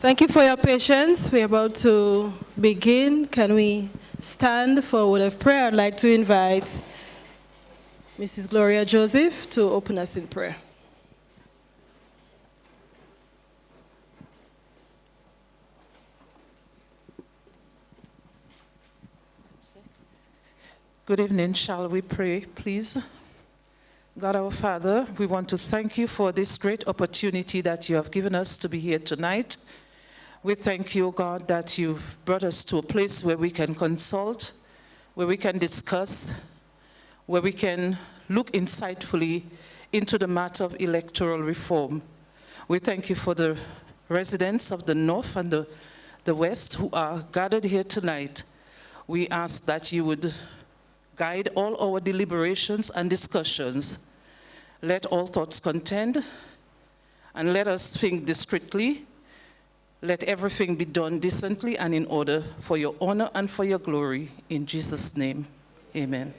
Thank you for your patience. We're about to begin. Can we stand for a word of prayer? I'd like to invite Mrs. Gloria Joseph to open us in prayer. Good evening. Shall we pray, please? God our Father, we want to thank you for this great opportunity that you have given us to be here tonight. We thank you, God, that you've brought us to a place where we can consult, where we can discuss, where we can look insightfully into the matter of electoral reform. We thank you for the residents of the North and the West who are gathered here tonight. We ask that you would guide all our deliberations and discussions. Let all thoughts contend, and let us think discreetly. Let everything be done decently and in order for your honor and for your glory. In Jesus' name, amen.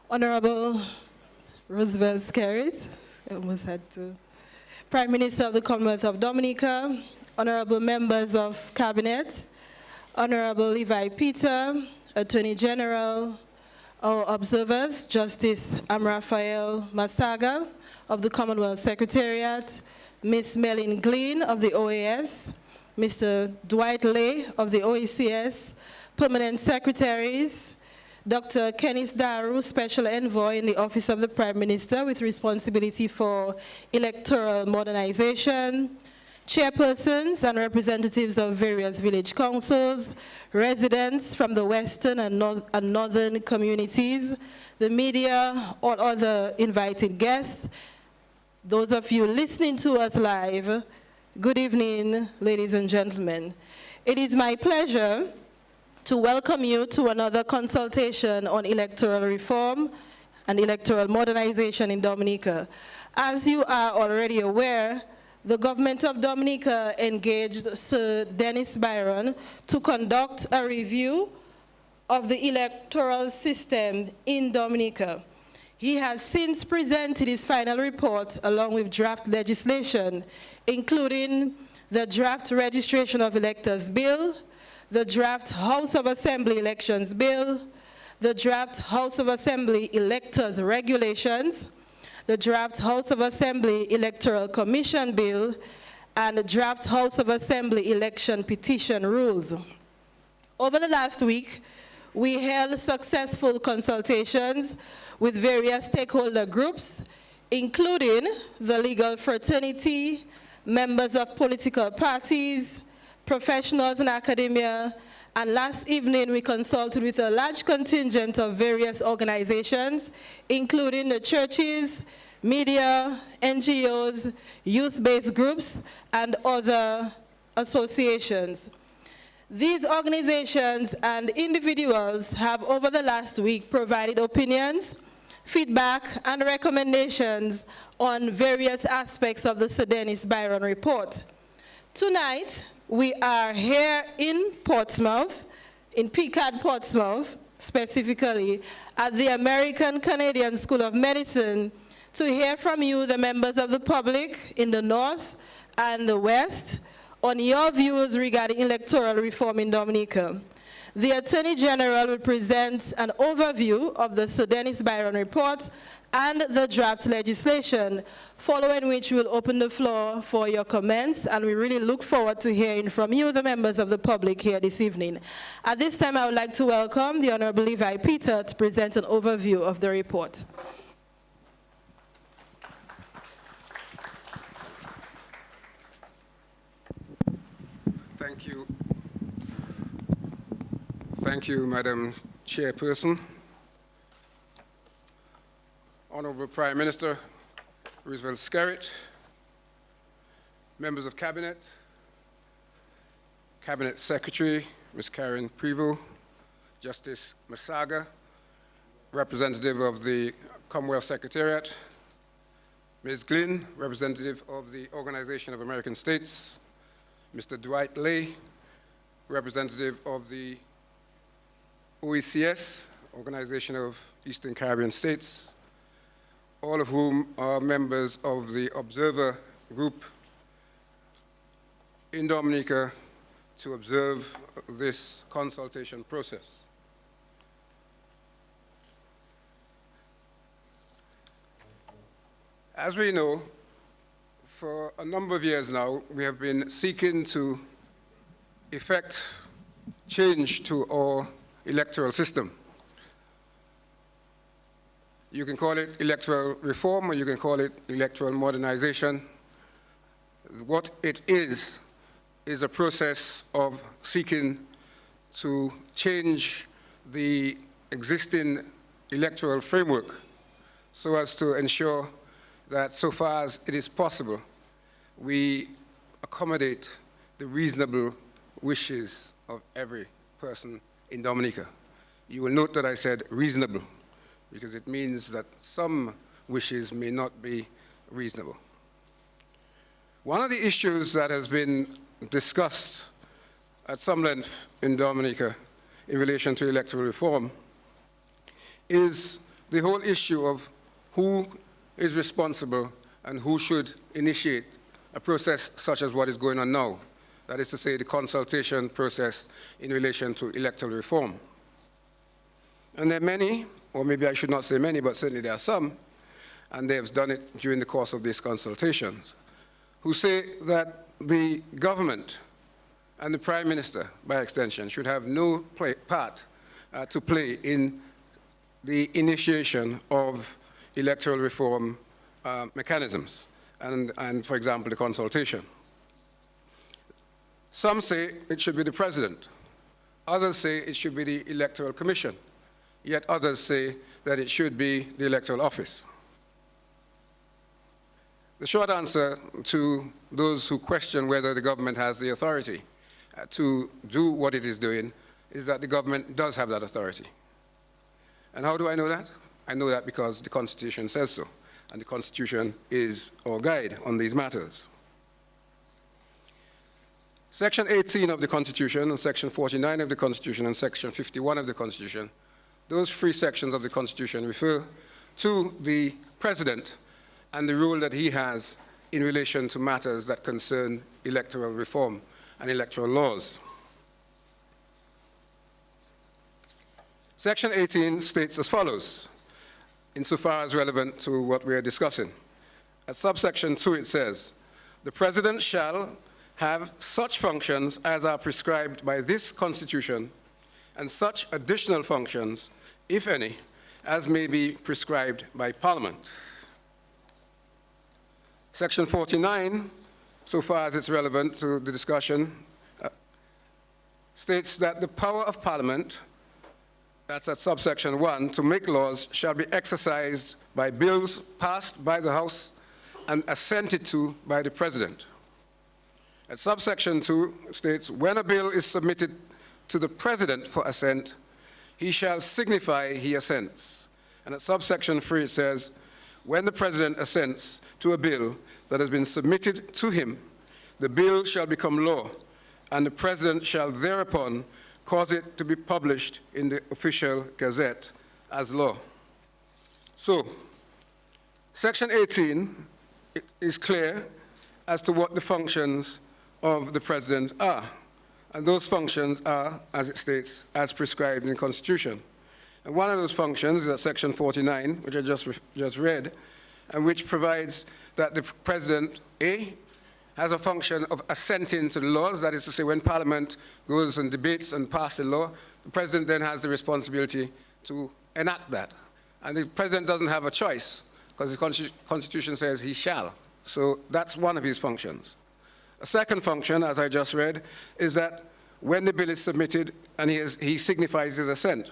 Honorable Roosevelt Skerrit, I almost had to. Prime Minister of the Commonwealth of Dominica, honorable members of Cabinet, Honorable Levi Peter, Attorney General, our observers, Justice Amrafael Masaga of the Commonwealth Secretariat, Ms. Mellin Glean of the OAS, Mr. Dwight Lay of the OECS, permanent secretaries, Dr. Kenneth Daru, Special Envoy in the Office of the Prime Minister with responsibility for electoral modernization, chairpersons and representatives of various village councils, residents from the western and northern communities, the media, all other invited guests, those of you listening to us live, good evening, ladies and gentlemen. It is my pleasure to welcome you to another consultation on electoral reform and electoral modernization in Dominica. As you are already aware, the government of Dominica engaged Sir Dennis Byron to conduct a review of the electoral system in Dominica. He has since presented his final report along with draft legislation, including the draft Registration of Electors Bill, the draft House of Assembly Elections Bill, the draft House of Assembly Electors Regulations, the draft House of Assembly Electoral Commission Bill, and the draft House of Assembly Election Petition Rules. Over the last week, we held successful consultations with various stakeholder groups, including the legal fraternity, members of political parties, professionals in academia, and last evening we consulted with a large contingent of various organizations, including the churches, media, NGOs, youth-based groups, and other associations. These organizations and individuals have over the last week provided opinions, feedback, and recommendations on various aspects of the Sir Dennis Byron report. Tonight, we are here in Portsmouth, in PCAD Portsmouth, specifically, at the American Canadian School of Medicine, to hear from you, the members of the public in the North and the West, on your views regarding electoral reform in Dominica. The Attorney General will present an overview of the Sir Dennis Byron report and the draft legislation, following which we'll open the floor for your comments, and we really look forward to hearing from you, the members of the public here this evening. At this time, I would like to welcome the Honorable Levi Peter to present an overview of the report. Thank you. Thank you, Madam Chairperson. Honorable Prime Minister Roosevelt Skerrit, members of Cabinet, Cabinet Secretary Ms. Karen Prevost, Justice Masaga, representative of the Commonwealth Secretariat, Ms. Glynn, representative of the Organization of American States, Mr. Dwight Lay, representative of the OECS, Organization of Eastern Caribbean States, all of whom are members of the observer group in Dominica to observe this consultation process. As we know, for a number of years now, we have been seeking to effect change to our electoral system. You can call it electoral reform, or you can call it electoral modernization. What it is a process of seeking to change the existing electoral framework so as to ensure that so far as it is possible, we accommodate the reasonable wishes of every person in Dominica. You will note that I said reasonable, because it means that some wishes may not be reasonable. One of the issues that has been discussed at some length in Dominica in relation to electoral reform is the whole issue of who is responsible and who should initiate a process such as what is going on now. That is to say, the consultation process in relation to electoral reform. And there are many, or maybe I should not say many, but certainly there are some, and they have done it during the course of these consultations, who say that the government and the Prime Minister, by extension, should have no part to play in the initiation of electoral reform mechanisms, and for example, the consultation. Some say it should be the President. Others say it should be the Electoral Commission. Yet others say that it should be the Electoral Office. The short answer to those who question whether the government has the authority to do what it is doing is that the government does have that authority. And how do I know that? I know that because the Constitution says so, and the Constitution is our guide on these matters. Section 18 of the Constitution, and Section 49 of the Constitution, and Section 51 of the Constitution, those three sections of the Constitution refer to the President and the role that he has in relation to matters that concern electoral reform and electoral laws. Section 18 states as follows, insofar as relevant to what we are discussing. At subsection 2 it says, the President shall have such functions as are prescribed by this Constitution and such additional functions, if any, as may be prescribed by Parliament. Section 49, so far as it's relevant to the discussion, states that the power of Parliament, that's at subsection 1, to make laws shall be exercised by bills passed by the House and assented to by the President. At subsection 2 states, when a bill is submitted to the President for assent, he shall signify he assents. And at subsection 3 it says, when the President assents to a bill that has been submitted to him, the bill shall become law, and the President shall thereupon cause it to be published in the official gazette as law. So, Section 18 is clear as to what the functions of the President are. And those functions are, as it states, as prescribed in the Constitution. And one of those functions is at Section 49, which I just read, and which provides that the President, A, has a function of assenting to the laws. That is to say, when Parliament goes and debates and passes the law, the President then has the responsibility to enact that. And the President doesn't have a choice, because the Constitution says he shall. So that's one of his functions. A second function, as I just read, is that when the bill is submitted and he signifies his assent.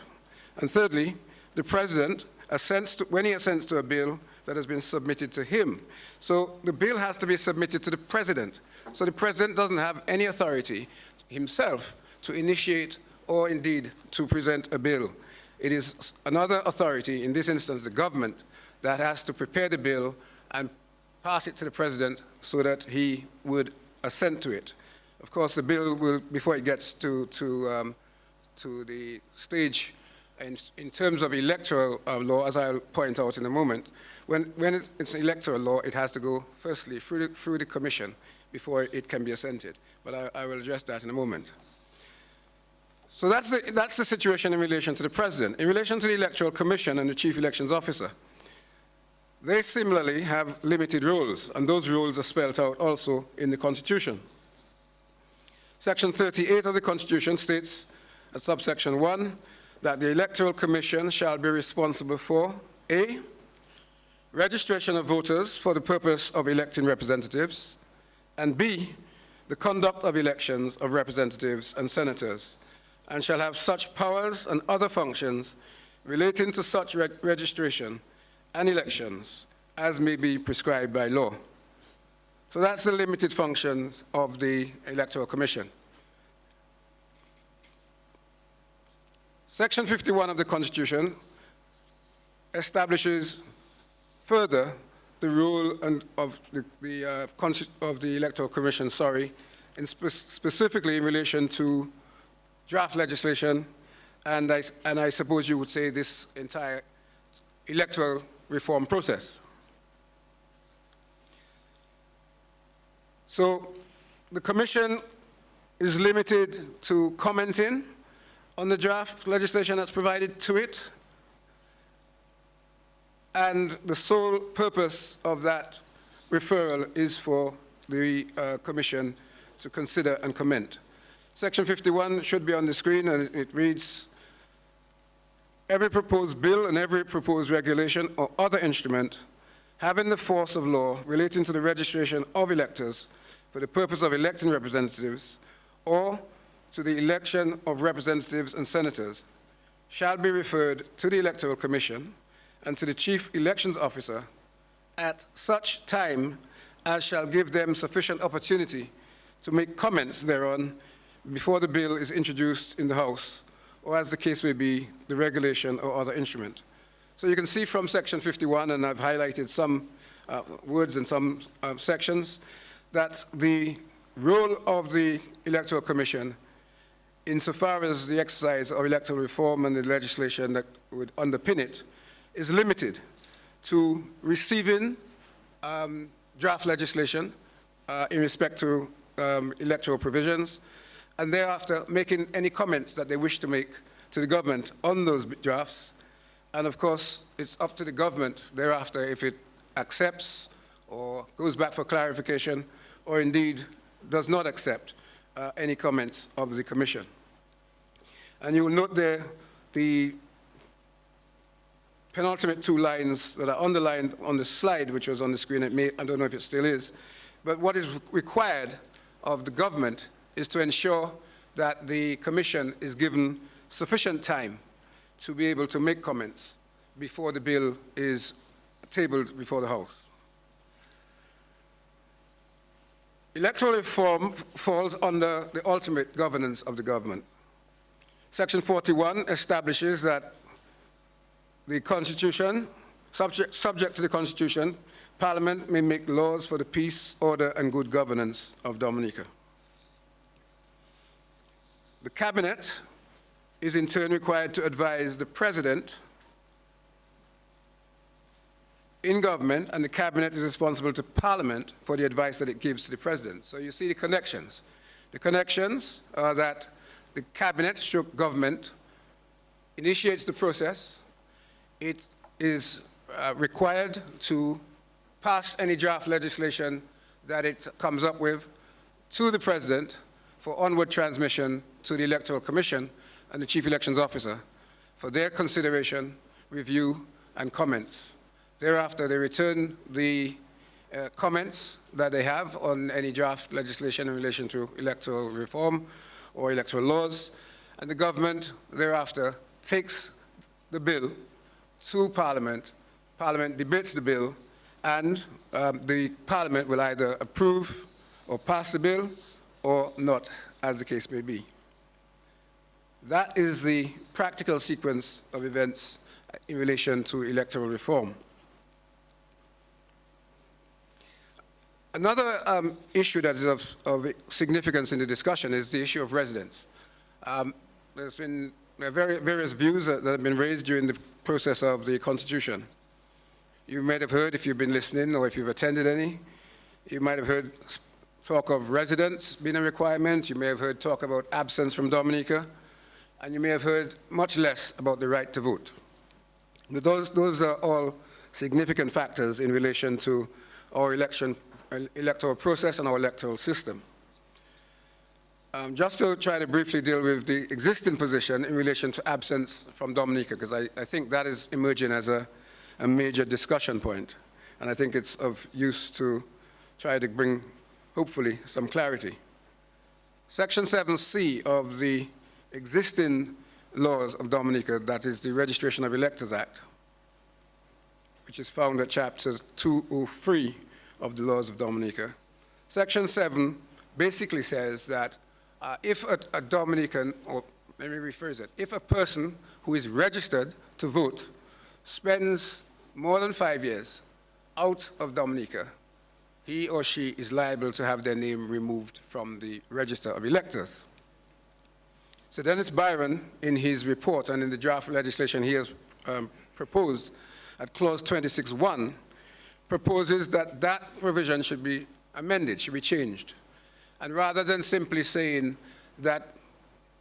And thirdly, the President assents to, when he assents to a bill that has been submitted to him. So the bill has to be submitted to the President. So the President doesn't have any authority himself to initiate or indeed to present a bill. It is another authority, in this instance the government, that has to prepare the bill and pass it to the President so that he would assent to it. Of course, the bill will, before it gets to the stage in terms of electoral law, as I'll point out in a moment, when it's an electoral law, it has to go firstly through the commission before it can be assented. But I will address that in a moment. So that's the situation in relation to the president. In relation to the Electoral Commission and the Chief Elections Officer, they similarly have limited roles, and those roles are spelled out also in the Constitution. Section 38 of the Constitution states, at subsection 1, that the Electoral Commission shall be responsible for A, registration of voters for the purpose of electing representatives, and B, the conduct of elections of representatives and senators, and shall have such powers and other functions relating to such registration and elections as may be prescribed by law. So that's the limited functions of the Electoral Commission. Section 51 of the Constitution establishes further the role of the Electoral Commission, specifically in relation to draft legislation, and I suppose you would say this entire electoral reform process. So the Commission is limited to commenting on the draft legislation that's provided to it, and the sole purpose of that referral is for the Commission to consider and comment. Section 51 should be on the screen, and it reads, every proposed bill and every proposed regulation or other instrument having the force of law relating to the registration of electors for the purpose of electing representatives or to the election of representatives and senators shall be referred to the Electoral Commission and to the Chief Elections Officer at such time as shall give them sufficient opportunity to make comments thereon before the bill is introduced in the House, or as the case may be, the regulation or other instrument. So you can see from Section 51, and I've highlighted some words in some sections, that the role of the Electoral Commission, insofar as the exercise of electoral reform and the legislation that would underpin it, is limited to receiving draft legislation in respect to electoral provisions, and thereafter making any comments that they wish to make to the government on those drafts. And of course, it's up to the government thereafter if it accepts or goes back for clarification, or indeed does not accept any comments of the Commission. And you will note there the penultimate two lines that are underlined on the slide, which was on the screen. I don't know if it still is, but what is required of the government is to ensure that the Commission is given sufficient time to be able to make comments before the bill is tabled before the House. Electoral reform falls under the ultimate governance of the government. Section 41 establishes that the Constitution, subject to the Constitution, Parliament may make laws for the peace, order, and good governance of Dominica. The Cabinet is in turn required to advise the President in government, and the Cabinet is responsible to Parliament for the advice that it gives to the President. So you see the connections. The connections are that the Cabinet, stroke government, initiates the process. It is required to pass any draft legislation that it comes up with to the President for onward transmission to the Electoral Commission and the Chief Elections Officer for their consideration, review, and comments. Thereafter, they return the comments that they have on any draft legislation in relation to electoral reform or electoral laws, and the government thereafter takes the bill to Parliament. Parliament debates the bill, and the Parliament will either approve or pass the bill or not, as the case may be. That is the practical sequence of events in relation to electoral reform. Another issue that is of significance in the discussion is the issue of residence. There's been there are various views that have been raised during the process of the Constitution. You might have heard, if you've been listening or if you've attended any, you might have heard talk of residence being a requirement. You may have heard talk about absence from Dominica, and you may have heard much less about the right to vote. But those are all significant factors in relation to our electoral process and our electoral system. Just to try to briefly deal with the existing position in relation to absence from Dominica, because I think that is emerging as a major discussion point, and I think it's of use to try to bring, hopefully, some clarity. Section 7C of the existing laws of Dominica, that is the Registration of Electors Act, which is found at Chapter 203 of the laws of Dominica. Section 7 basically says that if a Dominican, or let me rephrase it, if a person who is registered to vote spends more than 5 years out of Dominica, he or she is liable to have their name removed from the register of electors. So Dennis Byron, in his report and in the draft legislation he has proposed at clause 26.1, proposes that that provision should be amended, should be changed. And rather than simply saying that,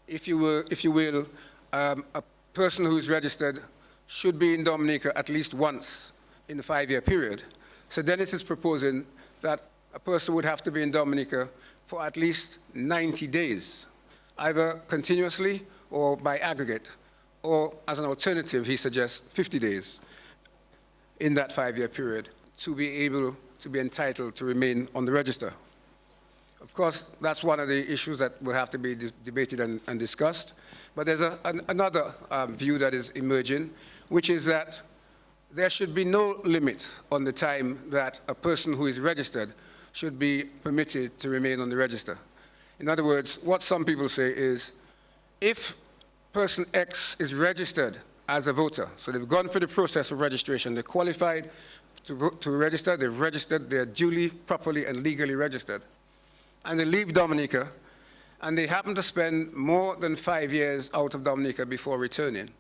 if you will, a person who is registered should be in Dominica at least once in the 5-year period, so Dennis is proposing that a person would have to be in Dominica for at least 90 days, either continuously or by aggregate, or as an alternative, he suggests 50 days in that 5-year period to be able to be entitled to remain on the register. Of course, that's one of the issues that will have to be debated and discussed. But there's another view that is emerging, which is that there should be no limit on the time that a person who is registered should be permitted to remain on the register. In other words, what some people say is, if person X is registered as a voter, so they've gone through the process of registration, they're qualified to register, they've registered, they're duly, properly, and legally registered, and they leave Dominica, and they happen to spend more than 5 years out of Dominica before returning.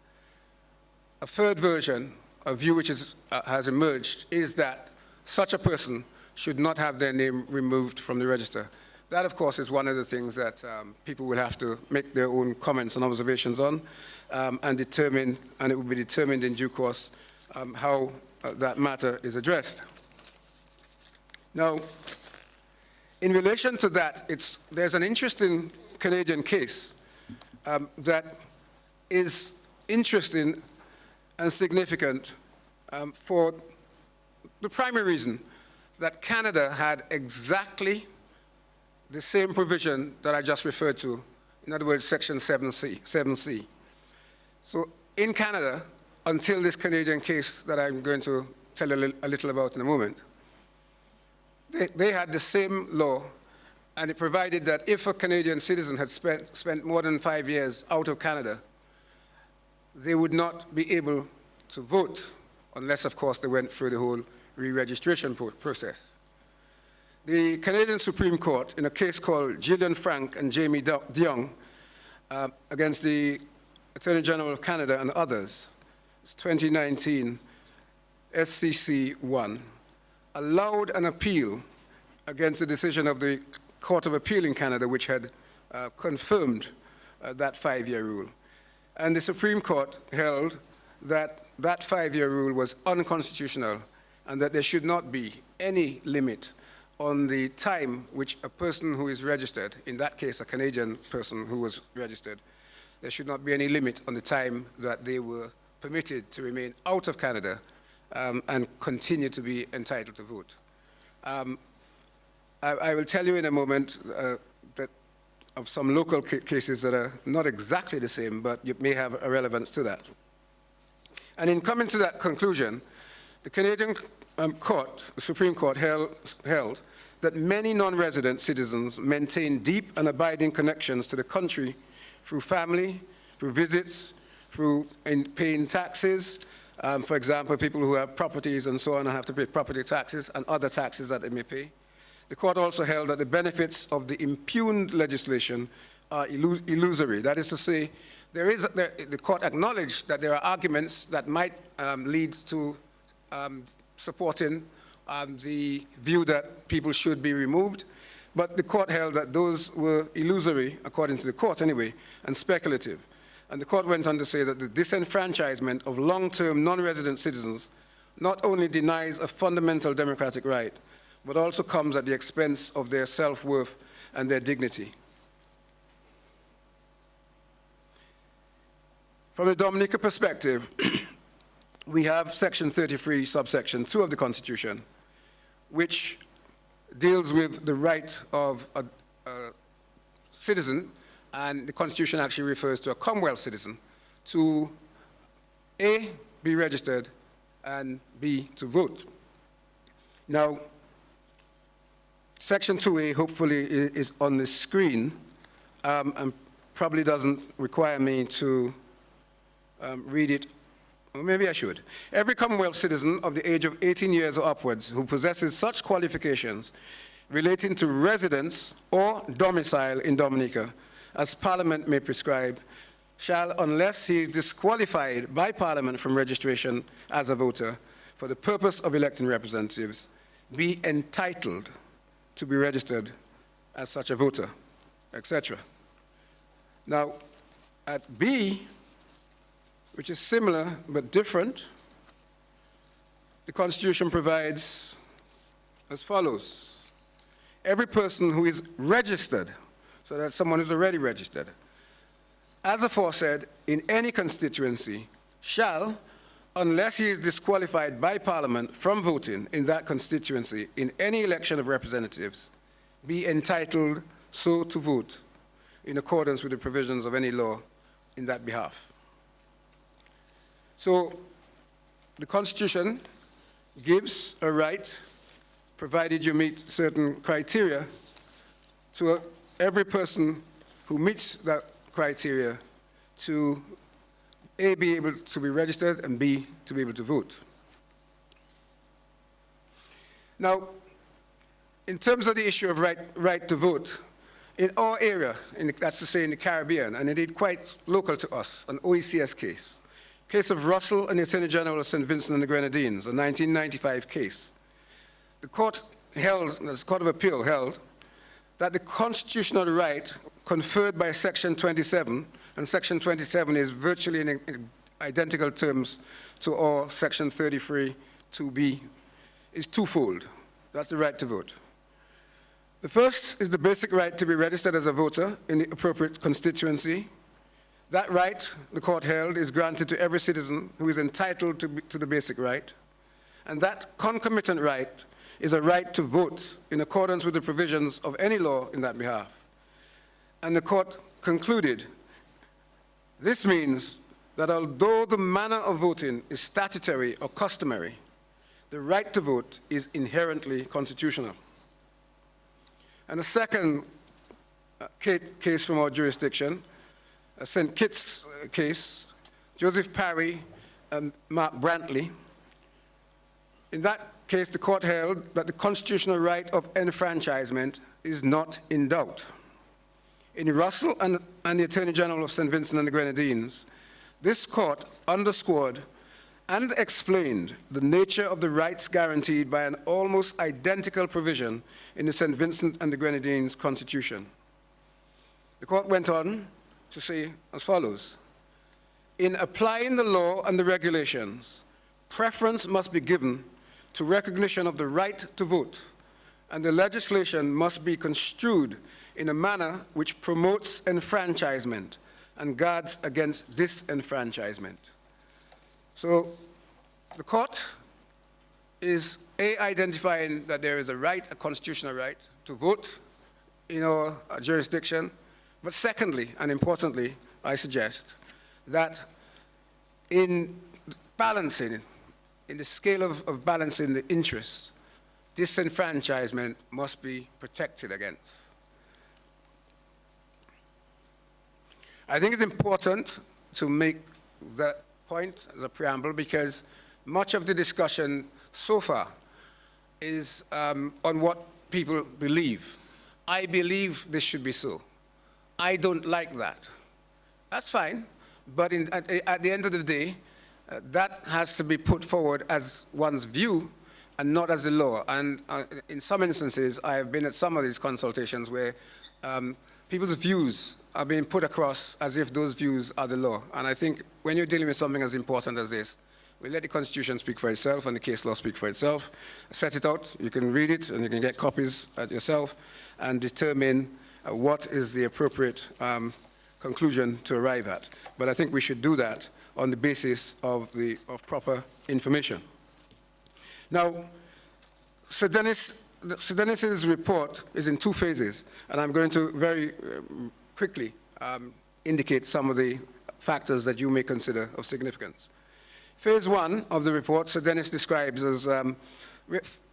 A third version, a view which has emerged, is that such a person should not have their name removed from the register. That, of course, is one of the things that people will have to make their own comments and observations on, and determine, and it will be determined in due course how that matter is addressed. Now, in relation to that, there's an interesting Canadian case that is interesting and significant for the primary reason that Canada had exactly the same provision that I just referred to, in other words, Section 7C. So in Canada, until this Canadian case that I'm going to tell you a little about in a moment, they had the same law, and it provided that if a Canadian citizen had spent more than 5 years out of Canada, they would not be able to vote unless, of course, they went through the whole re-registration process. The Canadian Supreme Court, in a case called Gillian Frank and Jamie DeYoung against the Attorney General of Canada and others, it's 2019 SCC 1, allowed an appeal against the decision of the Court of Appeal in Canada, which had confirmed that 5-year rule. And the Supreme Court held that that 5-year rule was unconstitutional and that there should not be any limit on the time which a person who is registered, in that case a Canadian person who was registered, there should not be any limit on the time that they were permitted to remain out of Canada and continue to be entitled to vote. I will tell you in a moment that of some local cases that are not exactly the same, but you may have a relevance to that. And in coming to that conclusion, the Canadian court, the Supreme Court, held that many non-resident citizens maintain deep and abiding connections to the country through family, through visits, through paying taxes. For example, people who have properties and so on have to pay property taxes and other taxes that they may pay. The court also held that the benefits of the impugned legislation are illusory. That is to say, the court acknowledged that there are arguments that might lead to supporting the view that people should be removed, but the court held that those were illusory, according to the court anyway, and speculative. And the court went on to say that the disenfranchisement of long-term non-resident citizens not only denies a fundamental democratic right, but also comes at the expense of their self-worth and their dignity. From a Dominica perspective, we have Section 33, subsection 2 of the Constitution, which deals with the right of a citizen, and the Constitution actually refers to a Commonwealth citizen, to A, be registered, and B, to vote. Now, Section 2A hopefully is on the screen, and probably doesn't require me to read it. Well, maybe I should. Every Commonwealth citizen of the age of 18 years or upwards who possesses such qualifications relating to residence or domicile in Dominica as Parliament may prescribe, shall, unless he is disqualified by Parliament from registration as a voter for the purpose of electing representatives, be entitled to be registered as such a voter, etc. Now, at B, which is similar but different, the Constitution provides as follows. Every person who is registered, so that's someone who's already registered, as aforesaid, in any constituency, shall, unless he is disqualified by Parliament from voting in that constituency in any election of representatives, be entitled so to vote in accordance with the provisions of any law in that behalf. So the Constitution gives a right, provided you meet certain criteria, to every person who meets that criteria to A, be able to be registered, and B, to be able to vote. Now, in terms of the issue of right to vote, in our area, that's to say in the Caribbean, and indeed quite local to us, an OECS case of Russell and the Attorney General of St. Vincent and the Grenadines, a 1995 case. The Court of Appeal held that the constitutional right conferred by Section 27, and Section 27 is virtually in identical terms to our Section 33 2B, is twofold. That's the right to vote. The first is the basic right to be registered as a voter in the appropriate constituency. That right, the court held, is granted to every citizen who is entitled to the basic right. And that concomitant right is a right to vote in accordance with the provisions of any law in that behalf. And the court concluded, this means that although the manner of voting is statutory or customary, the right to vote is inherently constitutional. And the second case from our jurisdiction, a St. Kitts case, Joseph Parry and Mark Brantley. In that case, the court held that the constitutional right of enfranchisement is not in doubt. In Russell and the Attorney General of St. Vincent and the Grenadines, this court underscored and explained the nature of the rights guaranteed by an almost identical provision in the St. Vincent and the Grenadines Constitution. The court went on to say as follows: in applying the law and the regulations, preference must be given to recognition of the right to vote, and the legislation must be construed in a manner which promotes enfranchisement and guards against disenfranchisement. So the court is identifying that there is a right, a constitutional right, to vote in our jurisdiction, but secondly, and importantly, I suggest that in balancing, in the scale of balancing the interests, disenfranchisement must be protected against. I think it's important to make that point as a preamble because much of the discussion so far is on what people believe. I believe this should be so. I don't like that. That's fine. But at the end of the day, that has to be put forward as one's view and not as the law. And in some instances, I have been at some of these consultations where people's views are being put across as if those views are the law. And I think when you're dealing with something as important as this, we let the Constitution speak for itself and the case law speak for itself. Set it out, you can read it, and you can get copies yourself and determine what is the appropriate conclusion to arrive at. But I think we should do that on the basis of proper information. Now, Sir Dennis's report is in two phases, and I'm going to very quickly indicate some of the factors that you may consider of significance. Phase one of the report, Sir Dennis describes as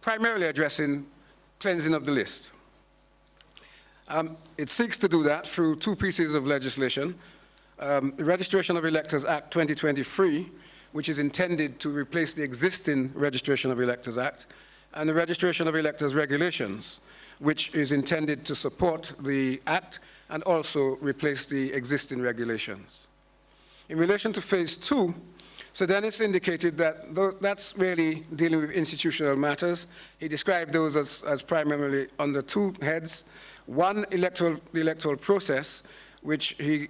primarily addressing cleansing of the list. It seeks to do that through two pieces of legislation. The Registration of Electors Act 2023, which is intended to replace the existing Registration of Electors Act, and the Registration of Electors Regulations, which is intended to support the Act and also replace the existing regulations. In relation to phase two, Sir Dennis indicated that that's really dealing with institutional matters. He described those as primarily under two heads. One, the electoral process, which he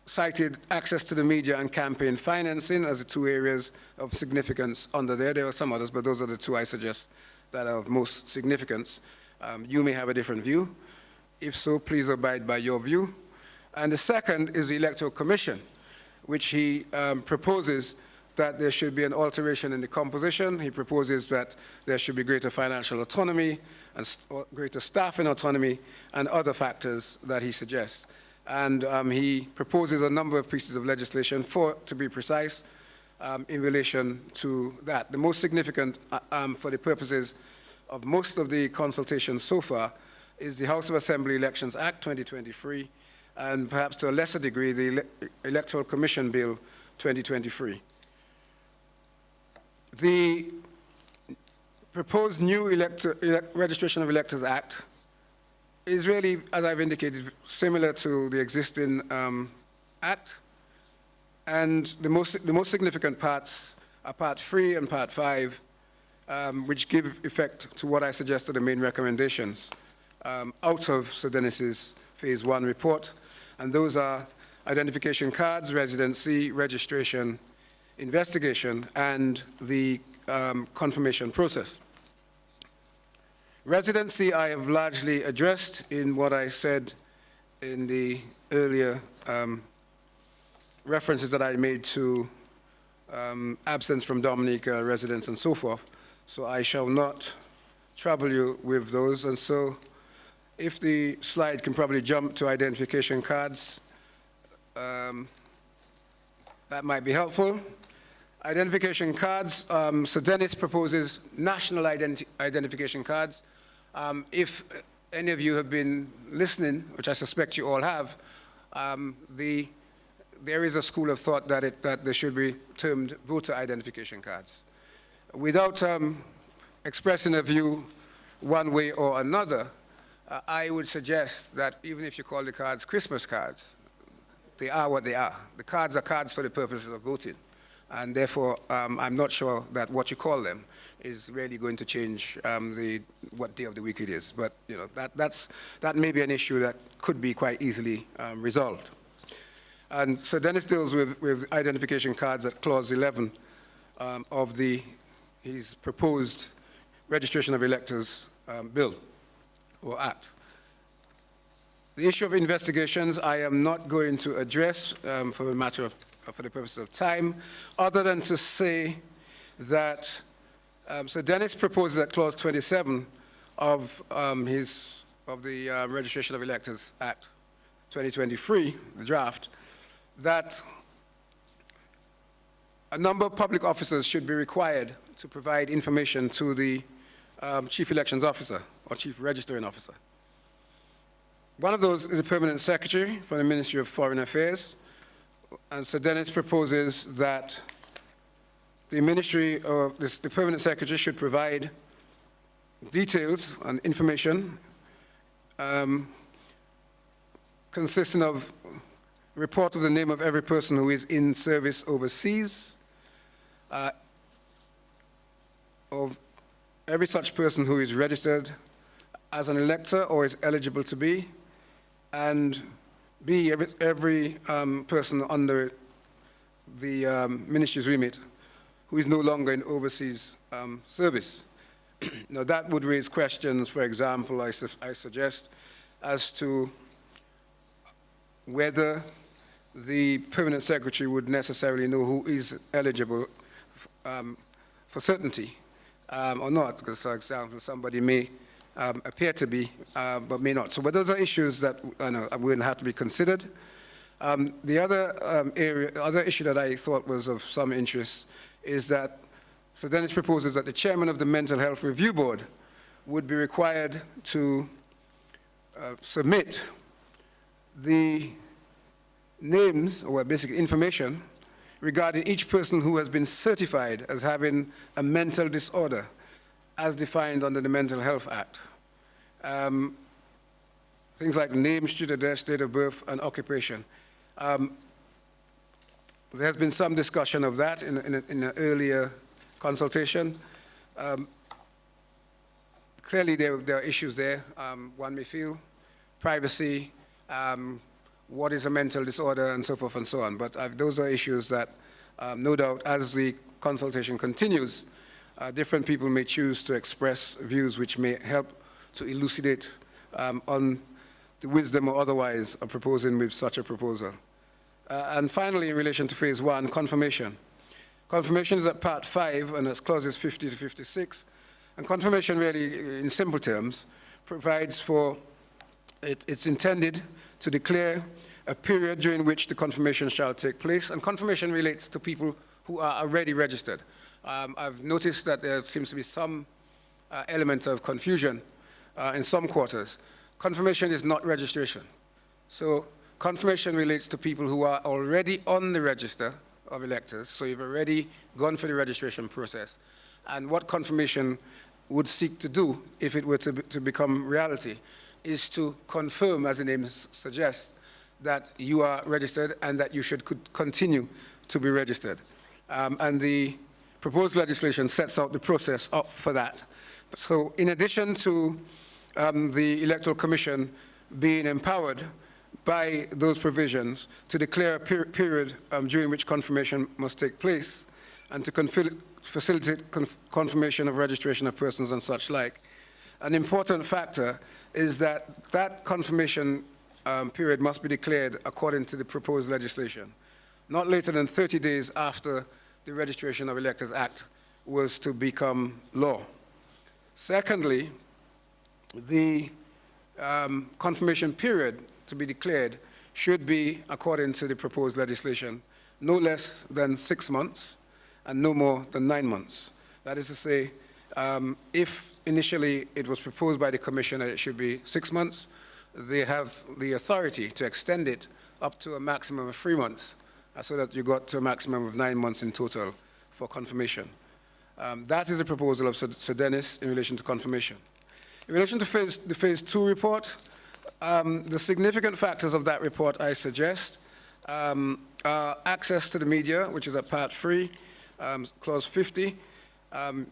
cited access to the media and campaign financing as the two areas of significance under there. There are some others, but those are the two I suggest that are of most significance. You may have a different view. If so, please abide by your view. And the second is the Electoral Commission, which he proposes that there should be an alteration in the composition. He proposes that there should be greater financial autonomy and greater staffing autonomy and other factors that he suggests. And he proposes a number of pieces of legislation, four to be precise, in relation to that. The most significant for the purposes of most of the consultations so far is the House of Assembly Elections Act 2023, and perhaps to a lesser degree, the Electoral Commission Bill 2023. The proposed new Registration of Electors Act is really, as I've indicated, similar to the existing Act. And the most significant parts are Part 3 and Part 5, which give effect to what I suggested the main recommendations out of Sir Dennis's Phase 1 report. And those are identification cards, residency, registration, investigation, and the confirmation process. Residency I have largely addressed in what I said in the earlier references that I made to absence from Dominica, residence, and so forth. So I shall not trouble you with those. And so if the slide can probably jump to identification cards, that might be helpful. Identification cards, Sir Dennis proposes national identification cards. If any of you have been listening, which I suspect you all have, there is a school of thought that they should be termed voter identification cards. Without expressing a view one way or another, I would suggest that even if you call the cards Christmas cards, they are what they are. The cards are cards for the purposes of voting. And therefore, I'm not sure that what you call them is really going to change what day of the week it is. But you know, that may be an issue that could be quite easily resolved. And so Dennis deals with identification cards at Clause 11 of his proposed Registration of Electors Bill or Act. The issue of investigations I am not going to address for the purpose of time, other than to say that so Dennis proposes that Clause 27 of the Registration of Electors Act 2023, the draft, that a number of public officers should be required to provide information to the Chief Elections Officer or Chief Registering Officer. One of those is the Permanent Secretary for the Ministry of Foreign Affairs. And so Dennis proposes that the the Permanent Secretary should provide details and information consisting of report of the name of every person who is in service overseas, of every such person who is registered as an elector or is eligible to be, and B, every person under the ministry's remit who is no longer in overseas service. Now that would raise questions, for example, I suggest, as to whether the permanent secretary would necessarily know who is eligible for certainty or not, because, for example, somebody may appear to be, but may not. But those are issues that will have to be considered. The other issue that I thought was of some interest is that Sir Dennis proposes that the chairman of the Mental Health Review Board would be required to submit the names, or basically information, regarding each person who has been certified as having a mental disorder as defined under the Mental Health Act. Things like name, street address, date of birth, and occupation. There has been some discussion of that in an earlier consultation. Clearly, there are issues there. One may feel privacy, what is a mental disorder, and so forth and so on. But those are issues that, no doubt, as the consultation continues, different people may choose to express views which may help to elucidate on the wisdom or otherwise of proposing with such a proposal. And finally, in relation to phase 1, confirmation. Confirmation is at part 5, and it's clauses 50 to 56. And confirmation really, in simple terms, provides for, it's intended to declare a period during which the confirmation shall take place. And confirmation relates to people who are already registered. I've noticed that there seems to be some element of confusion in some quarters. Confirmation is not registration. So confirmation relates to people who are already on the register of electors, so you've already gone through the registration process. And what confirmation would seek to do, if it were to become reality, is to confirm, as the name suggests, that you are registered and that you should continue to be registered. And the proposed legislation sets out the process up for that. So in addition to the Electoral Commission being empowered by those provisions to declare a period during which confirmation must take place and to facilitate confirmation of registration of persons and such like, an important factor is that that confirmation period must be declared according to the proposed legislation, not later than 30 days after the Registration of Electors Act was to become law. Secondly, the confirmation period to be declared should be, according to the proposed legislation, no less than 6 months and no more than 9 months. That is to say, if initially it was proposed by the Commission that it should be 6 months, they have the authority to extend it up to a maximum of 3 months, so that you got to a maximum of 9 months in total for confirmation. That is a proposal of Sir Dennis in relation to confirmation. In relation to the phase 2 report, the significant factors of that report, I suggest, are access to the media, which is at part 3, clause 50,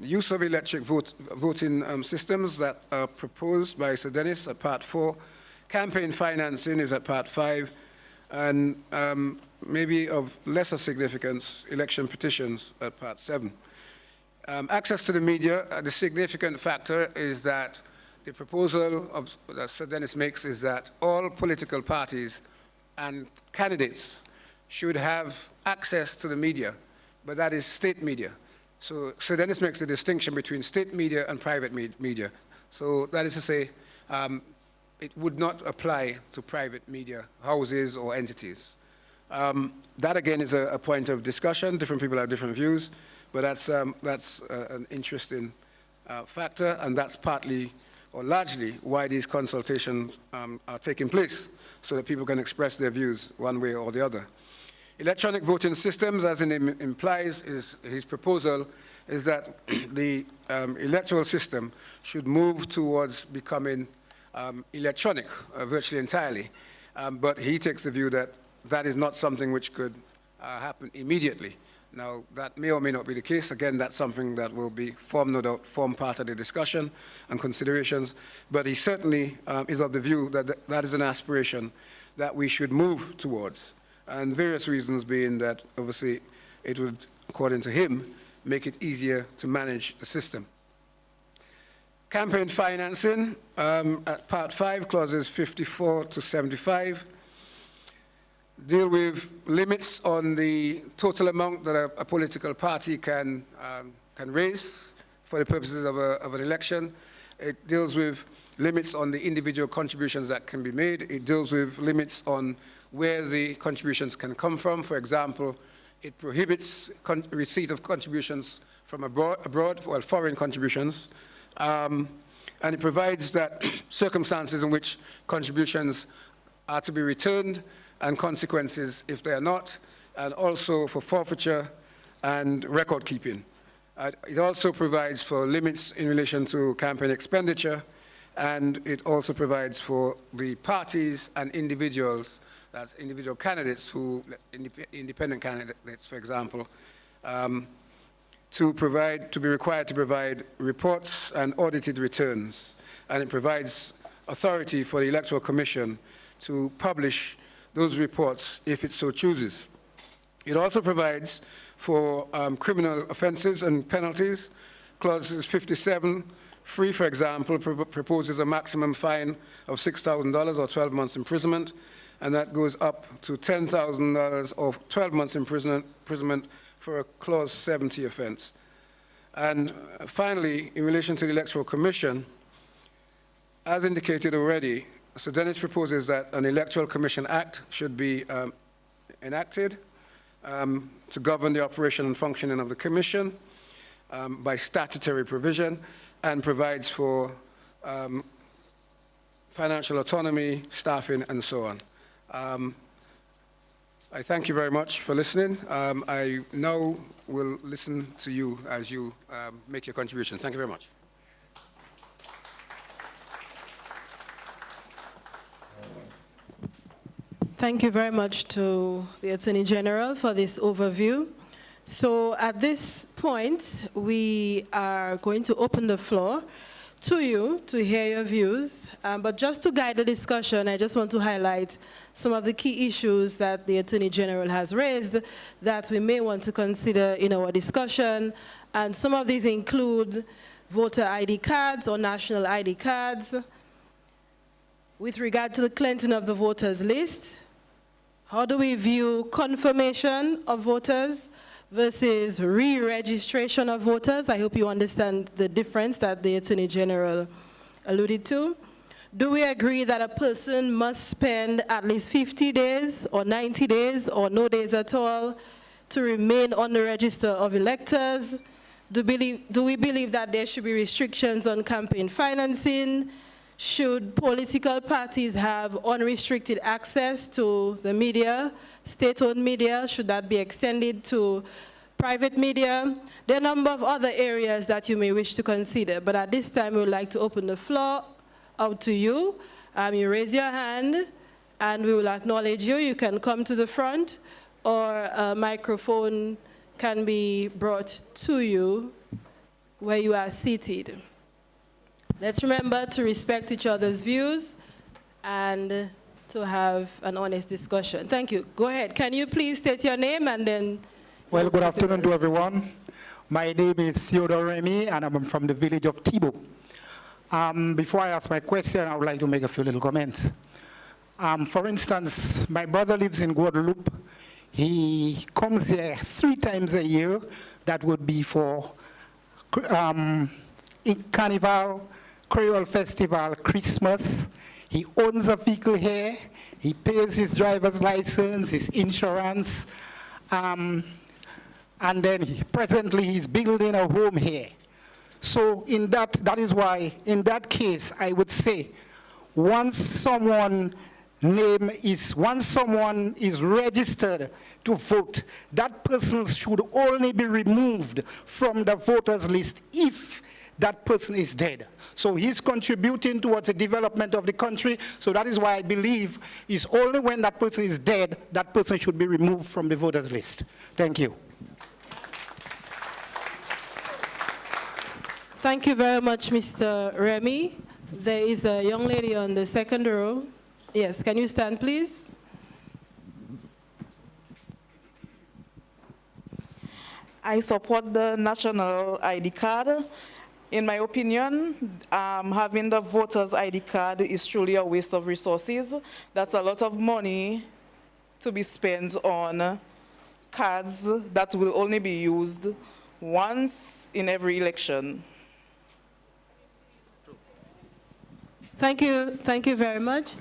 use of electric voting systems that are proposed by Sir Dennis at part 4, campaign financing is at part 5, and maybe of lesser significance, election petitions at part 7. Access to the media, the significant factor is that the proposal that Sir Dennis makes is that all political parties and candidates should have access to the media, but that is state media. So Sir Dennis makes the distinction between state media and private media. So that is to say, it would not apply to private media houses or entities. That again is a point of discussion. Different people have different views, but that's an interesting factor, and that's partly or largely why these consultations are taking place, so that people can express their views one way or the other. Electronic voting systems, as the name implies, his proposal is that the electoral system should move towards becoming electronic virtually entirely. But he takes the view that that is not something which could happen immediately. Now, that may or may not be the case. Again, that's something that will be no doubt form part of the discussion and considerations. But he certainly is of the view that that is an aspiration that we should move towards. And various reasons being that, obviously, it would, according to him, make it easier to manage the system. Campaign financing, at Part 5, clauses 54 to 75, deal with limits on the total amount that a political party can raise for the purposes of an election. It deals with limits on the individual contributions that can be made. It deals with limits on where the contributions can come from. For example, it prohibits receipt of contributions from abroad, well, foreign contributions. And it provides that circumstances in which contributions are to be returned and consequences if they are not, and also for forfeiture and record keeping. It also provides for limits in relation to campaign expenditure, and it also provides for the parties and individuals, that's individual candidates who, independent candidates, for example, to be required to provide reports and audited returns. And it provides authority for the Electoral Commission to publish those reports if it so chooses. It also provides for criminal offenses and penalties. Clauses 57, free, for example, proposes a maximum fine of $6,000 or 12 months imprisonment, and that goes up to $10,000 or 12 months imprisonment for a Clause 70 offense. And finally, in relation to the Electoral Commission, as indicated already, Sir Dennis proposes that an Electoral Commission Act should be enacted to govern the operation and functioning of the Commission by statutory provision, and provides for financial autonomy, staffing, and so on. I thank you very much for listening. I now will listen to you as you make your contributions. Thank you very much. Thank you very much to the Attorney General for this overview. So at this point, we are going to open the floor to you to hear your views. But just to guide the discussion, I just want to highlight some of the key issues that the Attorney General has raised that we may want to consider in our discussion. And some of these include voter ID cards or national ID cards. With regard to the cleansing of the voters list, how do we view confirmation of voters versus re-registration of voters? I hope you understand the difference that the Attorney General alluded to. Do we agree that a person must spend at least 50 days or 90 days or no days at all to remain on the register of electors? Do we believe that there should be restrictions on campaign financing? Should political parties have unrestricted access to the media, state-owned media? Should that be extended to private media? There are a number of other areas that you may wish to consider, but at this time we would like to open the floor out to you. You raise your hand and we will acknowledge you. You can come to the front, or a microphone can be brought to you where you are seated. Let's remember to respect each other's views and to have an honest discussion. Thank you. Go ahead. Can you please state your name and then... Well, good afternoon to everyone. My name is Theodore Remy, and I'm from the village of Tibo. Before I ask my question, I would like to make a few little comments. For instance, my brother lives in Guadeloupe. He comes there 3 times a year. That would be for Carnival, Creole Festival, Christmas. He owns a vehicle here. He pays his driver's license, his insurance. And then presently he's building a home here. So that is why, in that case, I would say, once someone is registered to vote, that person should only be removed from the voters list if that person is dead. So he's contributing towards the development of the country. So that is why I believe it's only when that person is dead, that person should be removed from the voters list. Thank you. Thank you very much, Mr. Remy. There is a young lady on the second row. Yes, can you stand, please? I support the national ID card. In my opinion, having the voter's ID card is truly a waste of resources. That's a lot of money to be spent on cards that will only be used once in every election. Thank you very much.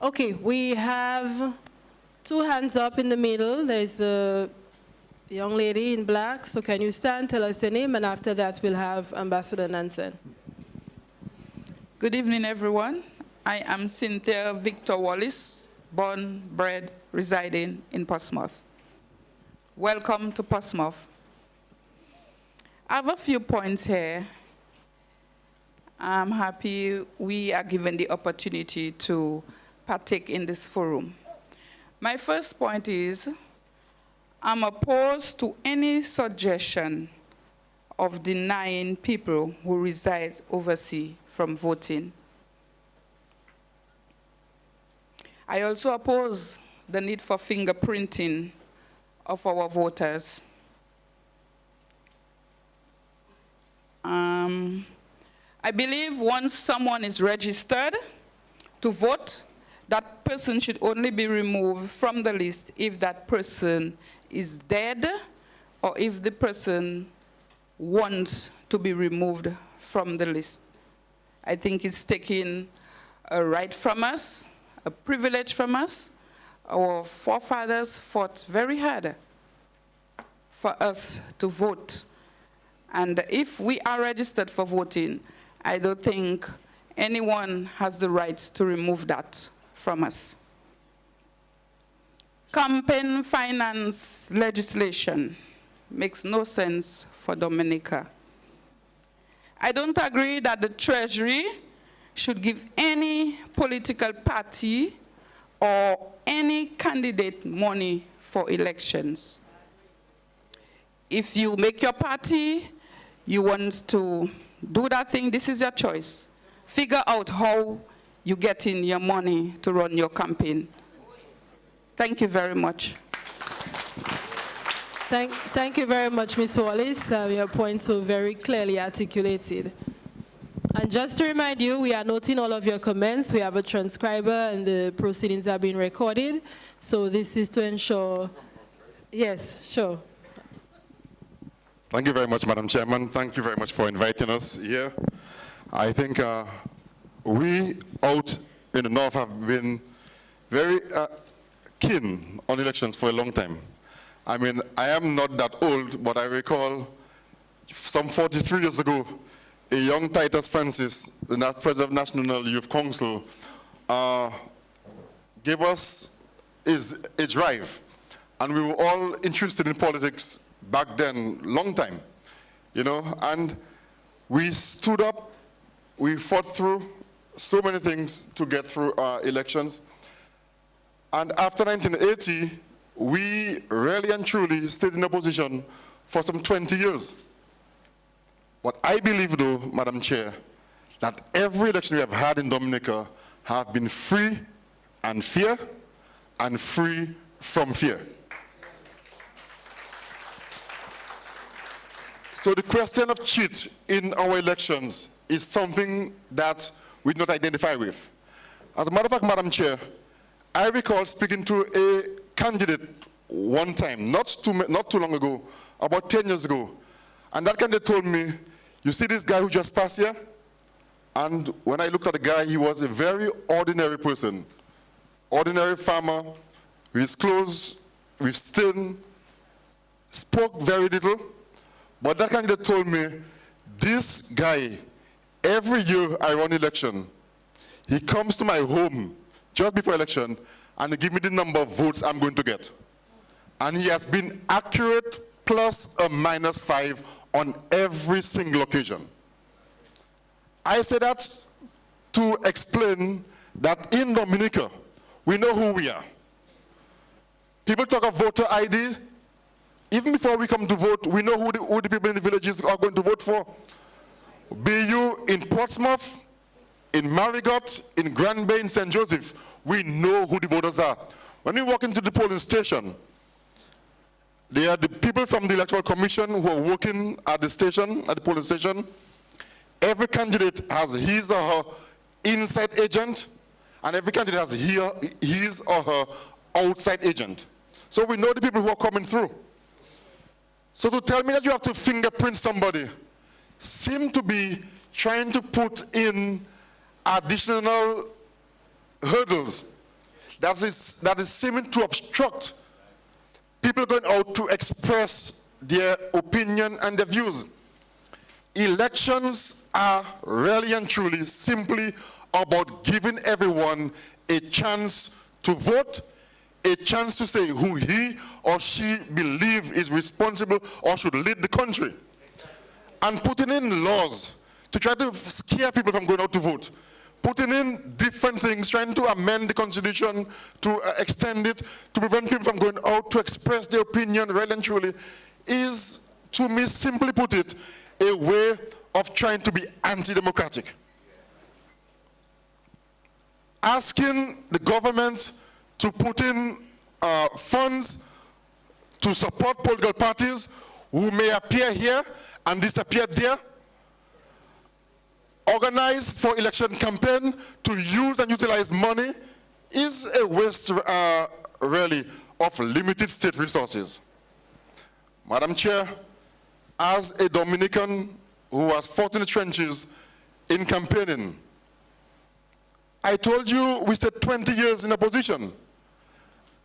Okay, we have 2 hands up in the middle. There's a young lady in black, so can you stand, tell us your name, and after that we'll have Ambassador Nansen. Good evening, everyone. I am Cynthia Victor Wallace, born, bred, residing in Portsmouth. Welcome to Portsmouth. I have a few points here. I'm happy we are given the opportunity to partake in this forum. My first point is, I'm opposed to any suggestion of denying people who reside overseas from voting. I also oppose the need for fingerprinting of our voters. I believe once someone is registered to vote, that person should only be removed from the list if that person is dead or if the person wants to be removed from the list. I think it's taking a right from us, a privilege from us. Our forefathers fought very hard for us to vote. And if we are registered for voting, I don't think anyone has the right to remove that from us. Campaign finance legislation makes no sense for Dominica. I don't agree that the Treasury should give any political party or any candidate money for elections. If you make your party, you want to do that thing, this is your choice. Figure out how you get in your money to run your campaign. Thank you very much. Thank you very much, Ms. Wallace. Your points were very clearly articulated. And just to remind you, we are noting all of your comments. We have a transcriber and the proceedings are being recorded. So this is to ensure, yes, sure. Thank you very much, Madam Chairman. Thank you very much for inviting us here. I think we out in the North have been very keen on elections for a long time. I mean, I am not that old, but I recall some 43 years ago, a young Titus Francis, the President of National Youth Council, gave us a drive. And we were all interested in politics back then, long time, you know, and we stood up, we fought through so many things to get through elections. And after 1980, we really and truly stayed in opposition for some 20 years. What I believe though, Madam Chair, that every election we have had in Dominica have been free and fair and free from fear. So the question of cheat in our elections is something that we do not identify with. As a matter of fact, Madam Chair, I recall speaking to a candidate one time, not too long ago, about 10 years ago. And that candidate told me, you see this guy who just passed here? And when I looked at the guy, he was a very ordinary person. Ordinary farmer, with his clothes, with skin, spoke very little. But that candidate told me, this guy, every year I run election, he comes to my home just before election and he gives me the number of votes I'm going to get. And he has been accurate plus or minus 5 on every single occasion. I say that to explain that in Dominica, we know who we are. People talk of voter ID. Even before we come to vote, we know who the people in the villages are going to vote for. Be you in Portsmouth, in Marigot, in Grand Bay, in St. Joseph, we know who the voters are. When we walk into the polling station, they are the people from the Electoral Commission who are working at the station, at the polling station. Every candidate has his or her inside agent, and every candidate has his or her outside agent. So we know the people who are coming through. So to tell me that you have to fingerprint somebody seem to be trying to put in additional hurdles that is seeming to obstruct people going out to express their opinion and their views. Elections are really and truly simply about giving everyone a chance to vote, a chance to say who he or she believes is responsible or should lead the country. And putting in laws to try to scare people from going out to vote, putting in different things, trying to amend the Constitution, to extend it, to prevent people from going out to express their opinion really and truly, is, to me, simply put it, a way of trying to be anti-democratic. Asking the government to put in funds to support political parties who may appear here and disappear there, organize for election campaign to use and utilize money is a waste, really, of limited state resources. Madam Chair, as a Dominican who has fought in the trenches in campaigning, I told you we stayed 20 years in opposition,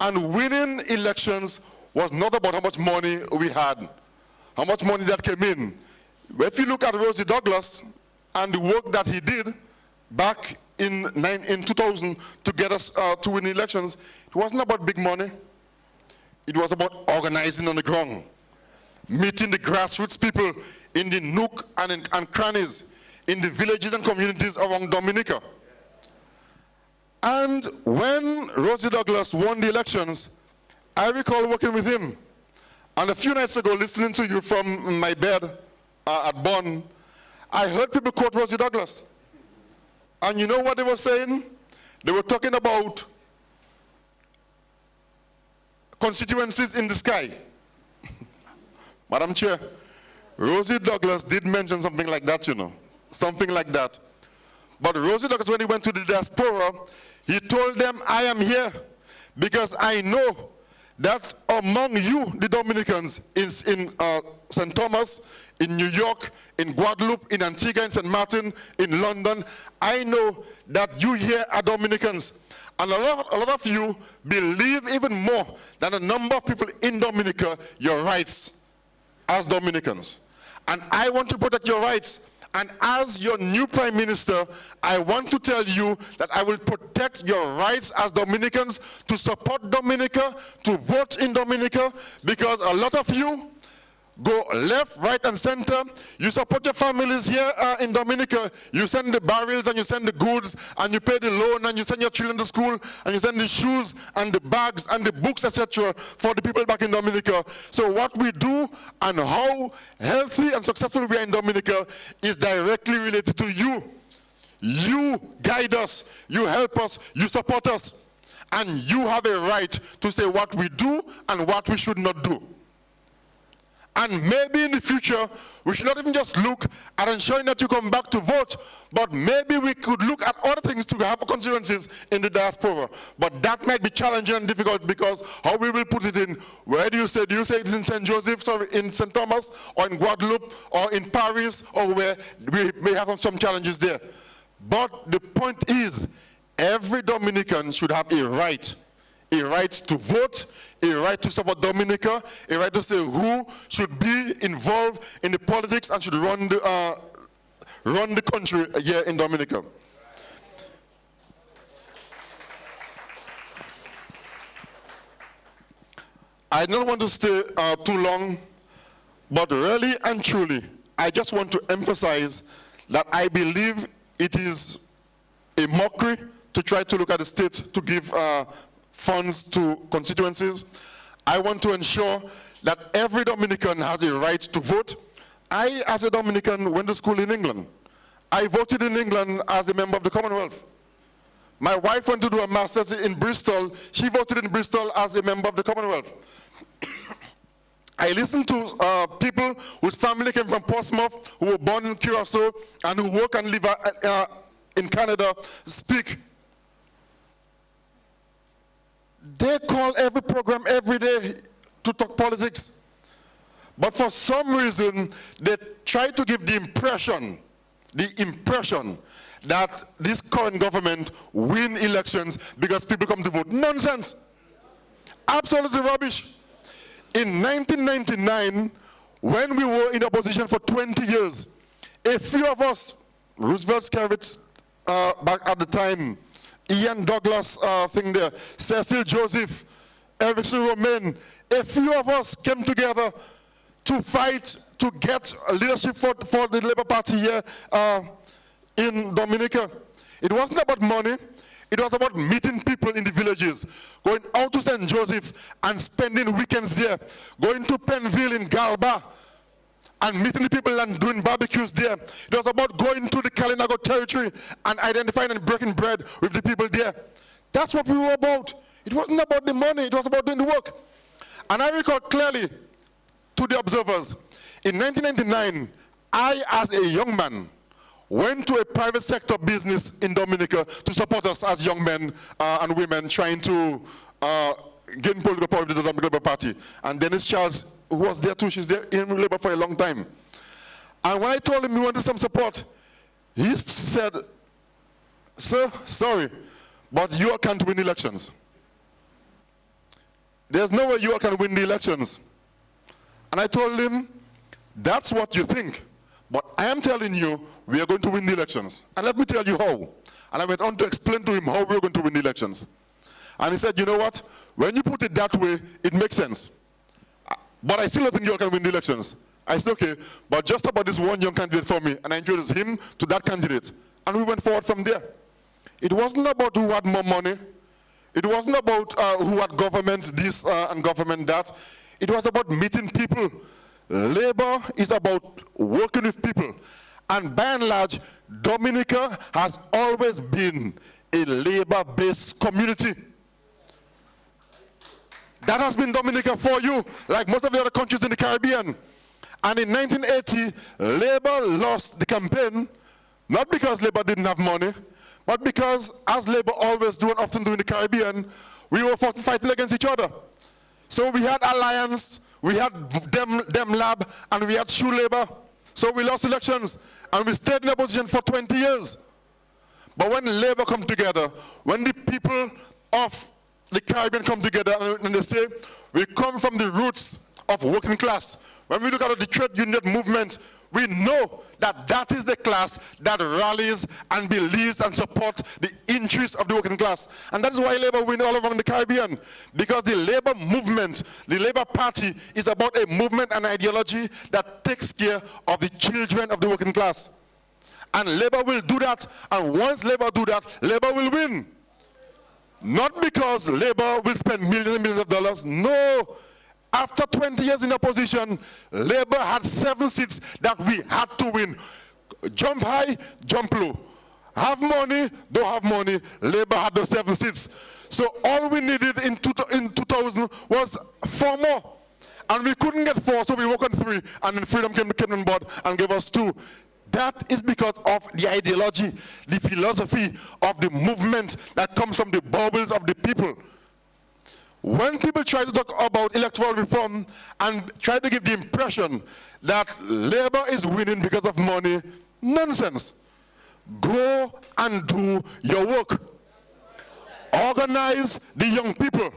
and winning elections was not about how much money we had, how much money that came in. If you look at Rosie Douglas and the work that he did back in 2000 to get us to win elections, it wasn't about big money. It was about organizing on the ground, meeting the grassroots people in the nook and crannies, in the villages and communities around Dominica. And when Rosie Douglas won the elections, I recall working with him. And a few nights ago, listening to you from my bed at Bonn, I heard people quote Rosie Douglas. And you know what they were saying? They were talking about constituencies in the sky. Madam Chair, Rosie Douglas did mention something like that, you know, something like that. But Rosie Douglas, when he went to the diaspora, he told them, I am here because I know that among you, the Dominicans, in St. Thomas, in New York, in Guadeloupe, in Antigua, in St. Martin, in London, I know that you here are Dominicans. And a lot of you believe even more than a number of people in Dominica, your rights as Dominicans. And I want to protect your rights. And as your new Prime Minister, I want to tell you that I will protect your rights as Dominicans to support Dominica, to vote in Dominica, because a lot of you go left, right, and center. You support your families here in Dominica. You send the barrels and you send the goods and you pay the loan and you send your children to school and you send the shoes and the bags and the books, etc. for the people back in Dominica. So what we do and how healthy and successful we are in Dominica is directly related to you. You guide us, you help us, you support us. And you have a right to say what we do and what we should not do. And maybe in the future, we should not even just look at ensuring that you come back to vote, but maybe we could look at other things to have constituencies in the diaspora. But that might be challenging and difficult because how we will put it in, where do you say it's in St. Joseph, sorry, in St. Thomas, or in Guadeloupe, or in Paris, or where we may have some challenges there. But the point is, every Dominican should have a right to vote, a right to support Dominica, a right to say who should be involved in the politics and should run the country here in Dominica. I don't want to stay too long, But really and truly, I just want to emphasize that I believe it is a mockery to try to look at the state to give funds to constituencies. I want to ensure that every Dominican has a right to vote. I, as a Dominican, went to school in England. I voted in England as a member of the Commonwealth. My wife went to do a master's in Bristol. She voted in Bristol as a member of the Commonwealth. I listened to people whose family came from Portsmouth, who were born in Curaçao, and who work and live in Canada, speak. They call every program every day to talk politics. But for some reason, they try to give the impression that this current government win elections because people come to vote. Nonsense. Absolutely rubbish. In 1999, when we were in opposition for 20 years, a few of us, Roosevelt Skerrit back at the time, Ian Douglas thing there, Cecil Joseph, Erickson Romaine, a few of us came together to fight to get leadership for the Labour Party here in Dominica. It wasn't about money. It was about meeting people in the villages, going out to St. Joseph and spending weekends here, going to Penville in Galba and meeting the people and doing barbecues there. It was about going to the Kalinago territory and identifying and breaking bread with the people there. That's what we were about. It wasn't about the money, it was about doing the work. And I recall clearly to the observers, in 1999, I, as a young man, went to a private sector business in Dominica to support us as young men and women trying to gain political power with the Dominican Labour Party. And Dennis Charles, who was there too, she's there in Labour for a long time. And when I told him we wanted some support, he said, "Sir, sorry, but you all can't win elections. There's no way you all can win the elections." And I told him, "That's what you think. But I am telling you, we are going to win the elections. And let me tell you how." And I went on to explain to him how we were going to win the elections. And he said, "You know what? When you put it that way, it makes sense. But I still don't think you all can win the elections." I said, "Okay, but just about this one young candidate for me." And I introduced him to that candidate. And we went forward from there. It wasn't about who had more money. It wasn't about who had government this and government that. It was about meeting people. Labor is about working with people. And by and large, Dominica has always been a labor-based community. That has been Dominica for you, like most of the other countries in the Caribbean. And in 1980, Labor lost the campaign, not because Labor didn't have money, but because, as Labor always do and often do in the Caribbean, we were fighting against each other. So we had Alliance, we had Dem Lab, and we had Shoe Labor. So we lost elections, and we stayed in opposition for 20 years. But when Labor come together, when the people of the Caribbean come together and they say, we come from the roots of working class. When we look at the trade union movement, we know that that is the class that rallies and believes and supports the interests of the working class. And that is why Labor win all over in the Caribbean. Because the Labor movement, the Labor Party, is about a movement and ideology that takes care of the children of the working class. And Labor will do that, and once Labor do that, Labor will win. Not because Labor will spend millions and millions of dollars, no. After 20 years in opposition, Labor had 7 seats that we had to win. Jump high, jump low. Have money, don't have money, Labor had those 7 seats. So all we needed in 2000 was 4 more. And we couldn't get 4, so we worked on 3, and then Freedom came on board and gave us 2. That is because of the ideology, the philosophy of the movement that comes from the bubbles of the people. When people try to talk about electoral reform and try to give the impression that Labor is winning because of money, nonsense. Go and do your work. Organize the young people.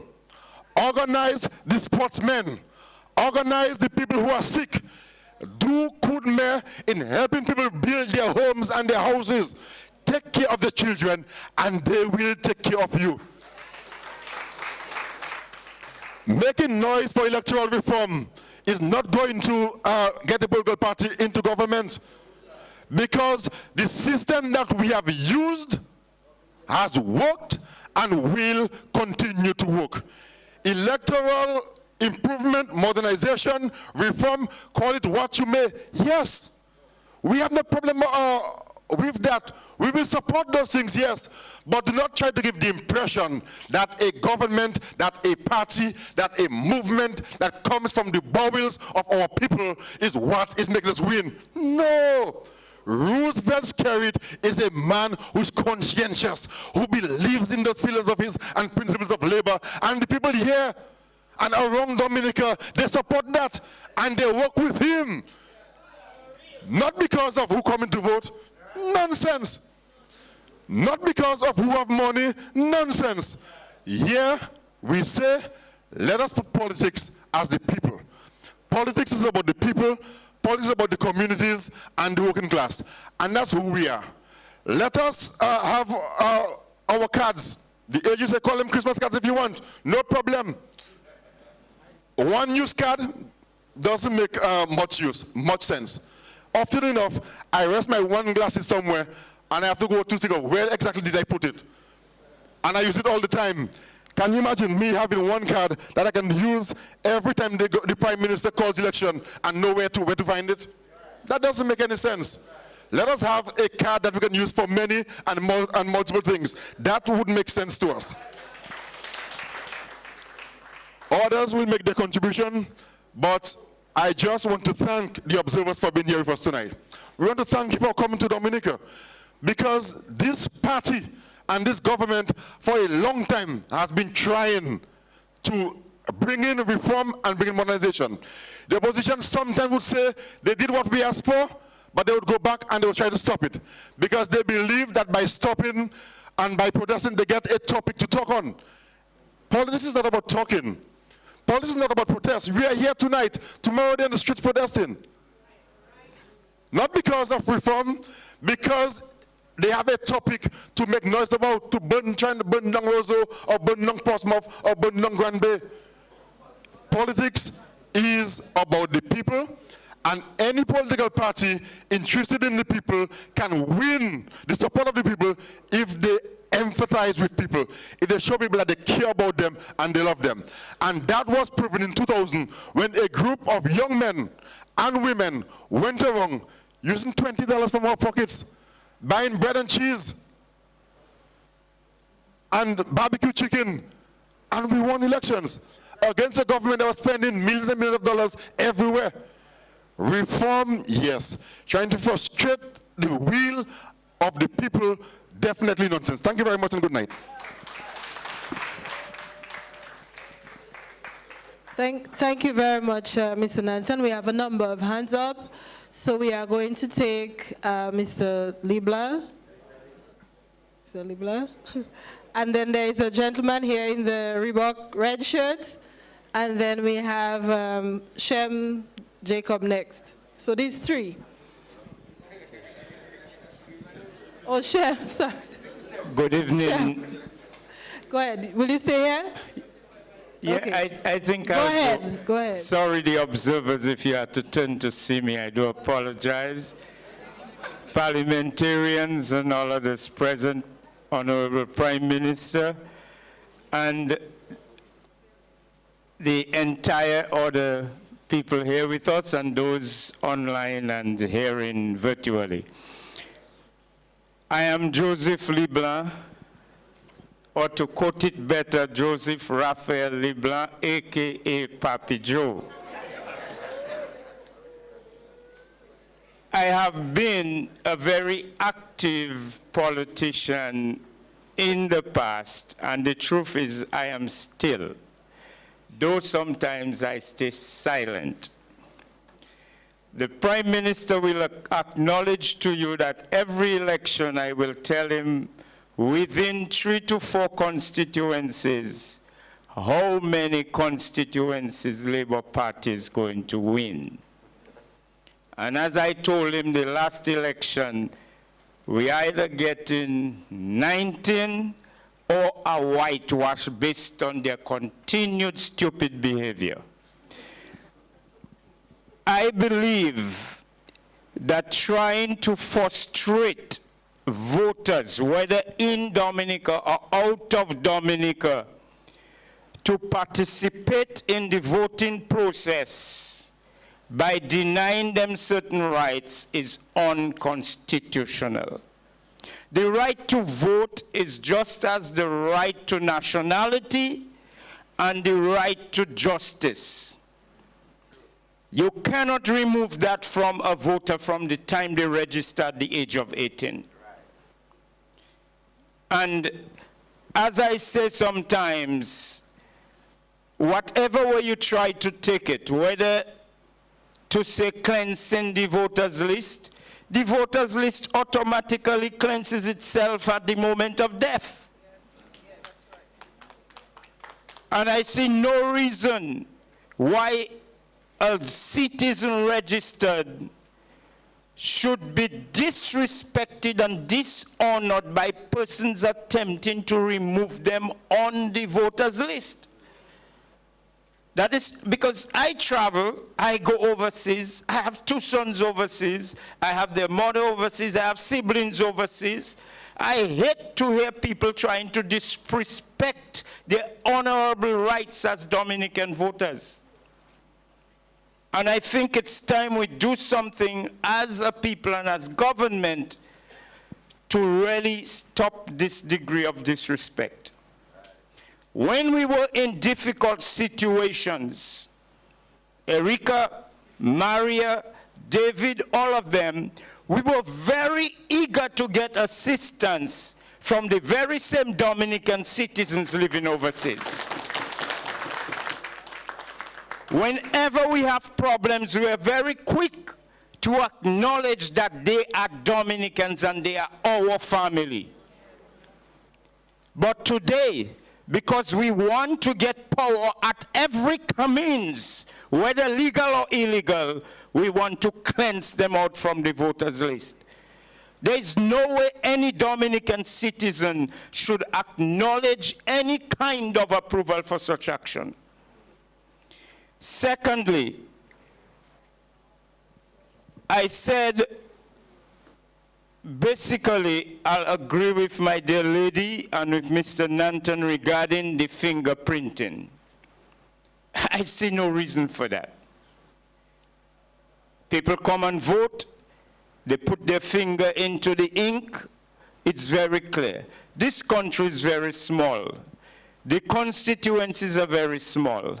Organize the sportsmen. Organize the people who are sick. Do good more in helping people build their homes and their houses. Take care of the children, and they will take care of you. Making noise for electoral reform is not going to get a political party into government, because the system that we have used has worked and will continue to work. Electoral improvement, modernization, reform, call it what you may. Yes, we have no problem with that. We will support those things, yes, but do not try to give the impression that a government, that a party, that a movement that comes from the bowels of our people is what is making us win. No. Roosevelt Skerrit is a man who's conscientious, who believes in the feelings of his and principles of labor, and the people here and around Dominica, they support that and they work with him. Not because of who coming to vote, nonsense. Not because of who have money, nonsense. Here we say, let us put politics as the people. Politics is about the people, politics is about the communities and the working class. And that's who we are. Let us have our cards. The ages say call them Christmas cards if you want, no problem. One use card doesn't make much sense. Often enough, I rest my one glasses somewhere and I have to go to think of where exactly did I put it? And I use it all the time. Can you imagine me having one card that I can use every time the Prime Minister calls election and know where to find it? That doesn't make any sense. Let us have a card that we can use for many and multiple things. That would make sense to us. Others will make their contribution, but I just want to thank the observers for being here with us tonight. We want to thank you for coming to Dominica, because this party and this government for a long time has been trying to bring in reform and bring in modernization. The opposition sometimes would say they did what we asked for, but they would go back and they would try to stop it, because they believe that by stopping and by protesting they get a topic to talk on. Politics is not about talking. Politics is not about protest. We are here tonight, tomorrow they're in the streets protesting. Not because of reform, because they have a topic to make noise about, trying to burn down Roseau, or burn down Portsmouth, or burn down Grand Bay. Politics is about the people, and any political party interested in the people can win the support of the people if they empathize with people, if they show people that they care about them and they love them. And that was proven in 2000 when a group of young men and women went around using $20 from our pockets, buying bread and cheese and barbecue chicken, and we won elections against a government that was spending millions and millions of dollars everywhere. Reform, yes. Trying to frustrate the will of the people, definitely nonsense. Thank you very much and good night. Thank you very much, Mr. Nanton. We have a number of hands up. So we are going to take Mr. Libla. Mr. Libla. And then there is a gentleman here in the Reebok red shirt. And then we have Shem Jacob next. So these three. Oh, Shem, sorry. Good evening. Shem. Go ahead. Will you stay here? Yeah, Okay. I think Go ahead. Go ahead. Sorry, the observers, if you had to turn to see me, I do apologize. Parliamentarians and all others present, Honorable Prime Minister, and the entire other people here with us and those online and hearing virtually. I am Joseph Leblanc, or to quote it better, Joseph Raphael Leblanc, a.k.a. Papi Joe. I have been a very active politician in the past, and the truth is I am still, though sometimes I stay silent. The Prime Minister will acknowledge to you that every election I will tell him within 3 to 4 constituencies, how many constituencies Labour Party is going to win. And as I told him the last election, we either get in 19 or a whitewash based on their continued stupid behavior. I believe that trying to frustrate voters, whether in Dominica or out of Dominica, to participate in the voting process by denying them certain rights is unconstitutional. The right to vote is just as the right to nationality and the right to justice. You cannot remove that from a voter from the time they register at the age of 18. And as I say sometimes, whatever way you try to take it, whether to say cleansing the voters list automatically cleanses itself at the moment of death. And I see no reason why a citizen registered should be disrespected and dishonored by persons attempting to remove them on the voters list. That is because I travel, I go overseas, I have 2 sons overseas, I have their mother overseas, I have siblings overseas. I hate to hear people trying to disrespect their honorable rights as Dominican voters. And I think it's time we do something as a people and as government to really stop this degree of disrespect. When we were in difficult situations, Erica, Maria, David, all of them, we were very eager to get assistance from the very same Dominican citizens living overseas. Whenever we have problems, we are very quick to acknowledge that they are Dominicans and they are our family. But today, because we want to get power at every means, whether legal or illegal, we want to cleanse them out from the voters list. There is no way any Dominican citizen should acknowledge any kind of approval for such action. Secondly, I said, basically, I'll agree with my dear lady and with Mr. Nanton regarding the fingerprinting. I see no reason for that. People come and vote, they put their finger into the ink, it's very clear. This country is very small. The constituencies are very small.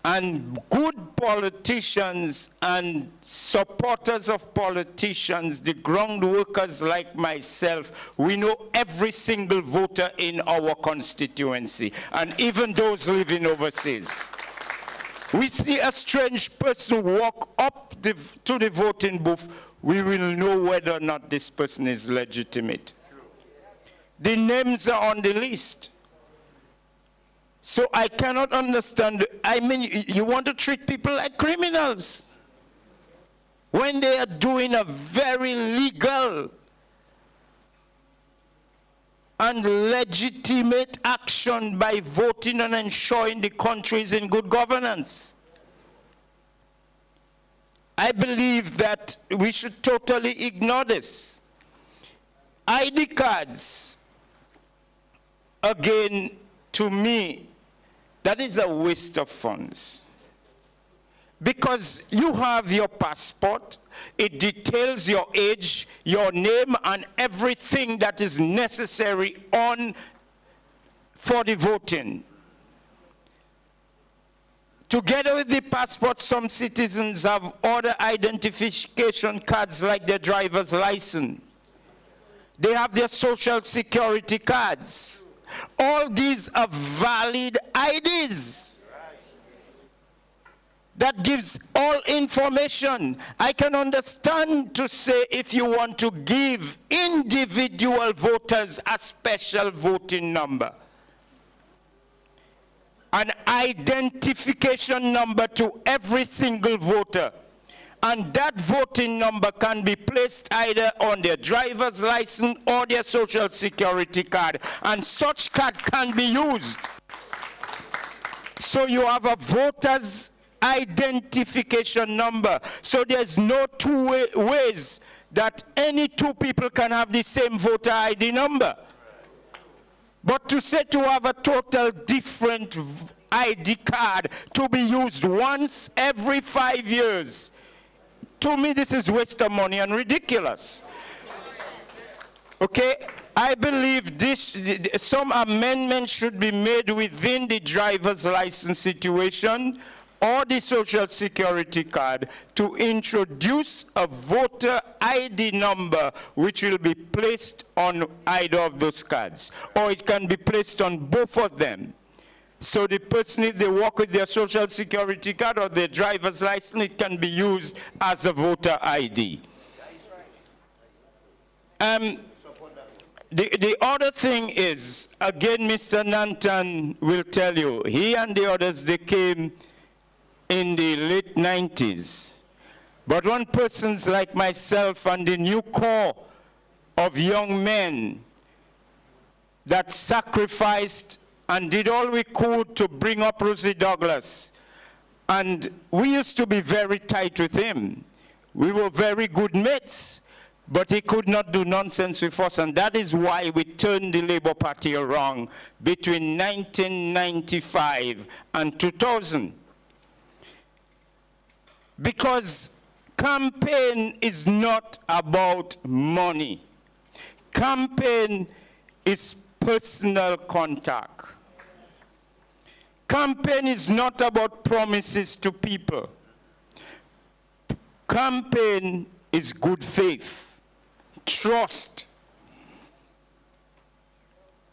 And good politicians and supporters of politicians, the ground workers like myself, we know every single voter in our constituency, and even those living overseas. We see a strange person walk up to the voting booth, we will know whether or not this person is legitimate. The names are on the list. So I cannot understand. I mean, you want to treat people like criminals when they are doing a very legal and legitimate action by voting and ensuring the country is in good governance. I believe that we should totally ignore this. ID cards, again, to me, that is a waste of funds. Because you have your passport, it details your age, your name, and everything that is necessary for the voting. Together with the passport, some citizens have other identification cards like their driver's license. They have their social security cards. All these are valid IDs. That gives all information. I can understand to say if you want to give individual voters a special voting number, an identification number to every single voter. And that voting number can be placed either on their driver's license or their social security card. And such card can be used. So you have a voter's identification number. So there's no two ways that any two people can have the same voter ID number. But to say to have a total different ID card to be used once every 5 years, to me this is waste of money and ridiculous. Okay, I believe some amendments should be made within the driver's license situation or the social security card to introduce a voter ID number which will be placed on either of those cards, or it can be placed on both of them. So the person, if they walk with their social security card or their driver's license, it can be used as a voter ID. The other thing is, again, Mr. Nantan will tell you, he and the others, they came in the late 90s. But one person's like myself and the new core of young men that sacrificed and did all we could to bring up Rosie Douglas. And we used to be very tight with him. We were very good mates, but he could not do nonsense with us, and that is why we turned the Labour Party around between 1995 and 2000. Because campaign is not about money. Campaign is personal contact. Campaign is not about promises to people. Campaign is good faith, trust,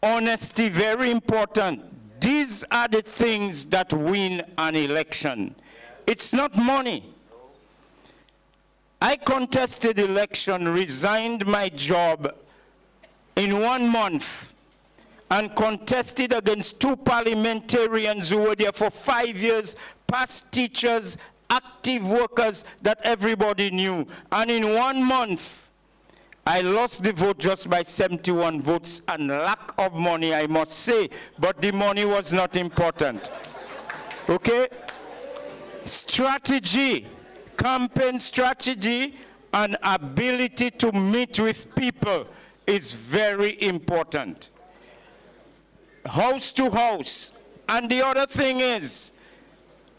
honesty, very important. These are the things that win an election. It's not money. I contested election, resigned my job in 1 month, and contested against 2 parliamentarians who were there for 5 years, past teachers, active workers that everybody knew. And in 1 month, I lost the vote just by 71 votes, and lack of money, I must say, but the money was not important. Okay? Strategy, campaign strategy, and ability to meet with people is very important. House to house. And the other thing is,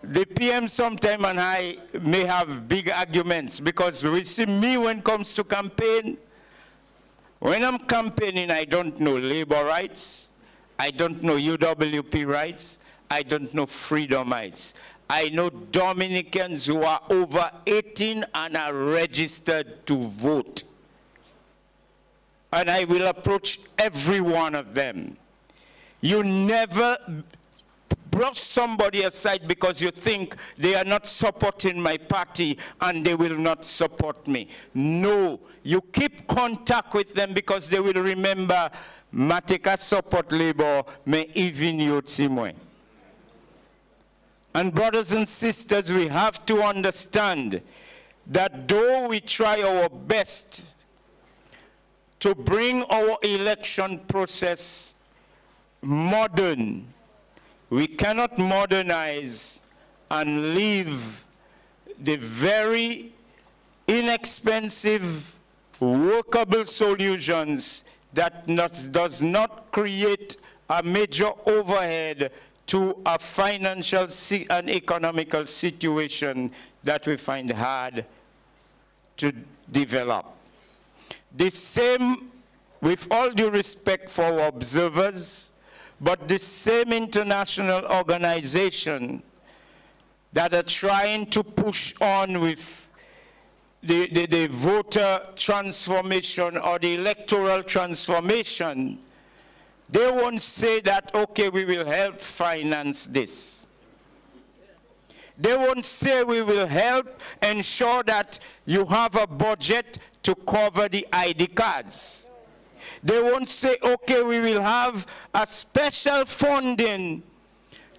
the PM sometime and I may have big arguments, because we see me when it comes to campaign. When I'm campaigning, I don't know labor rights. I don't know UWP rights. I don't know freedom rights. I know Dominicans who are over 18 and are registered to vote. And I will approach every one of them. You never brush somebody aside because you think they are not supporting my party and they will not support me. No, you keep contact with them because they will remember Mateka support labor, me even Yotsimwe. And brothers and sisters, we have to understand that though we try our best to bring our election process modern, we cannot modernize and leave the very inexpensive, workable solutions that does not create a major overhead to a financial and economical situation that we find hard to develop. The same, with all due respect for our observers, but the same international organization that are trying to push on with the voter transformation or the electoral transformation, they won't say that, okay, we will help finance this. They won't say we will help ensure that you have a budget to cover the ID cards. They won't say, okay, we will have a special funding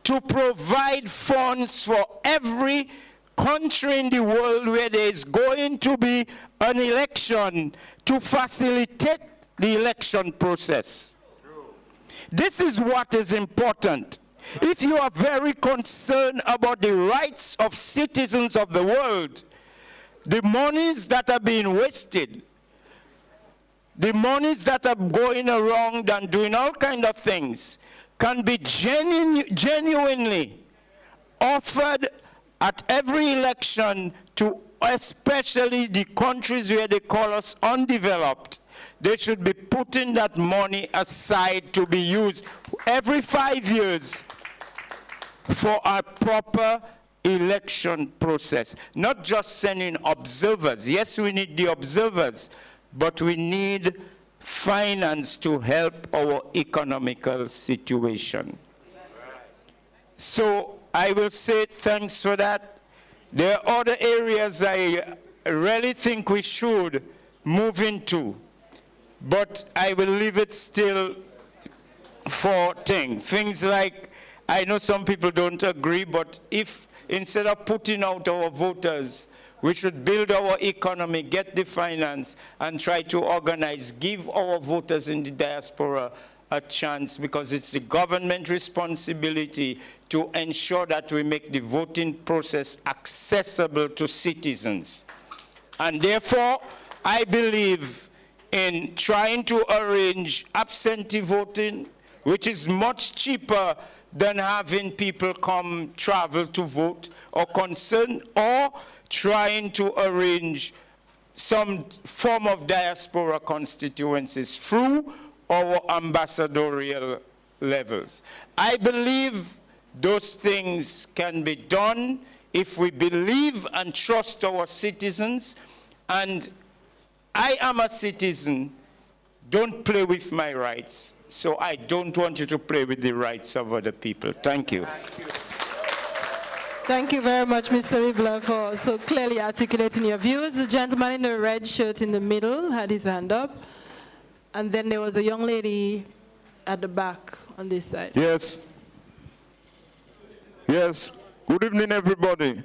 to provide funds for every country in the world where there is going to be an election to facilitate the election process. This is what is important. If you are very concerned about the rights of citizens of the world, the monies that are being wasted, the monies that are going around and doing all kinds of things, can be genuinely offered at every election to especially the countries where they call us undeveloped. They should be putting that money aside to be used every 5 years for a proper election process. Not just sending observers. Yes, we need the observers, but we need finance to help our economical situation. So I will say thanks for that. There are other areas I really think we should move into, but I will leave it still for things like, I know some people don't agree, but if instead of putting out our voters, we should build our economy, get the finance, and try to organize, give our voters in the diaspora a chance, because it's the government responsibility to ensure that we make the voting process accessible to citizens. And therefore, I believe in trying to arrange absentee voting, which is much cheaper than having people come travel to vote, or trying to arrange some form of diaspora constituencies through our ambassadorial levels. I believe those things can be done if we believe and trust our citizens. And I am a citizen. Don't play with my rights. So I don't want you to play with the rights of other people. Thank you. Thank you very much, Mr. Libler, for so clearly articulating your views. The gentleman in the red shirt in the middle had his hand up. And then there was a young lady at the back on this side. Yes. Yes. Good evening, everybody.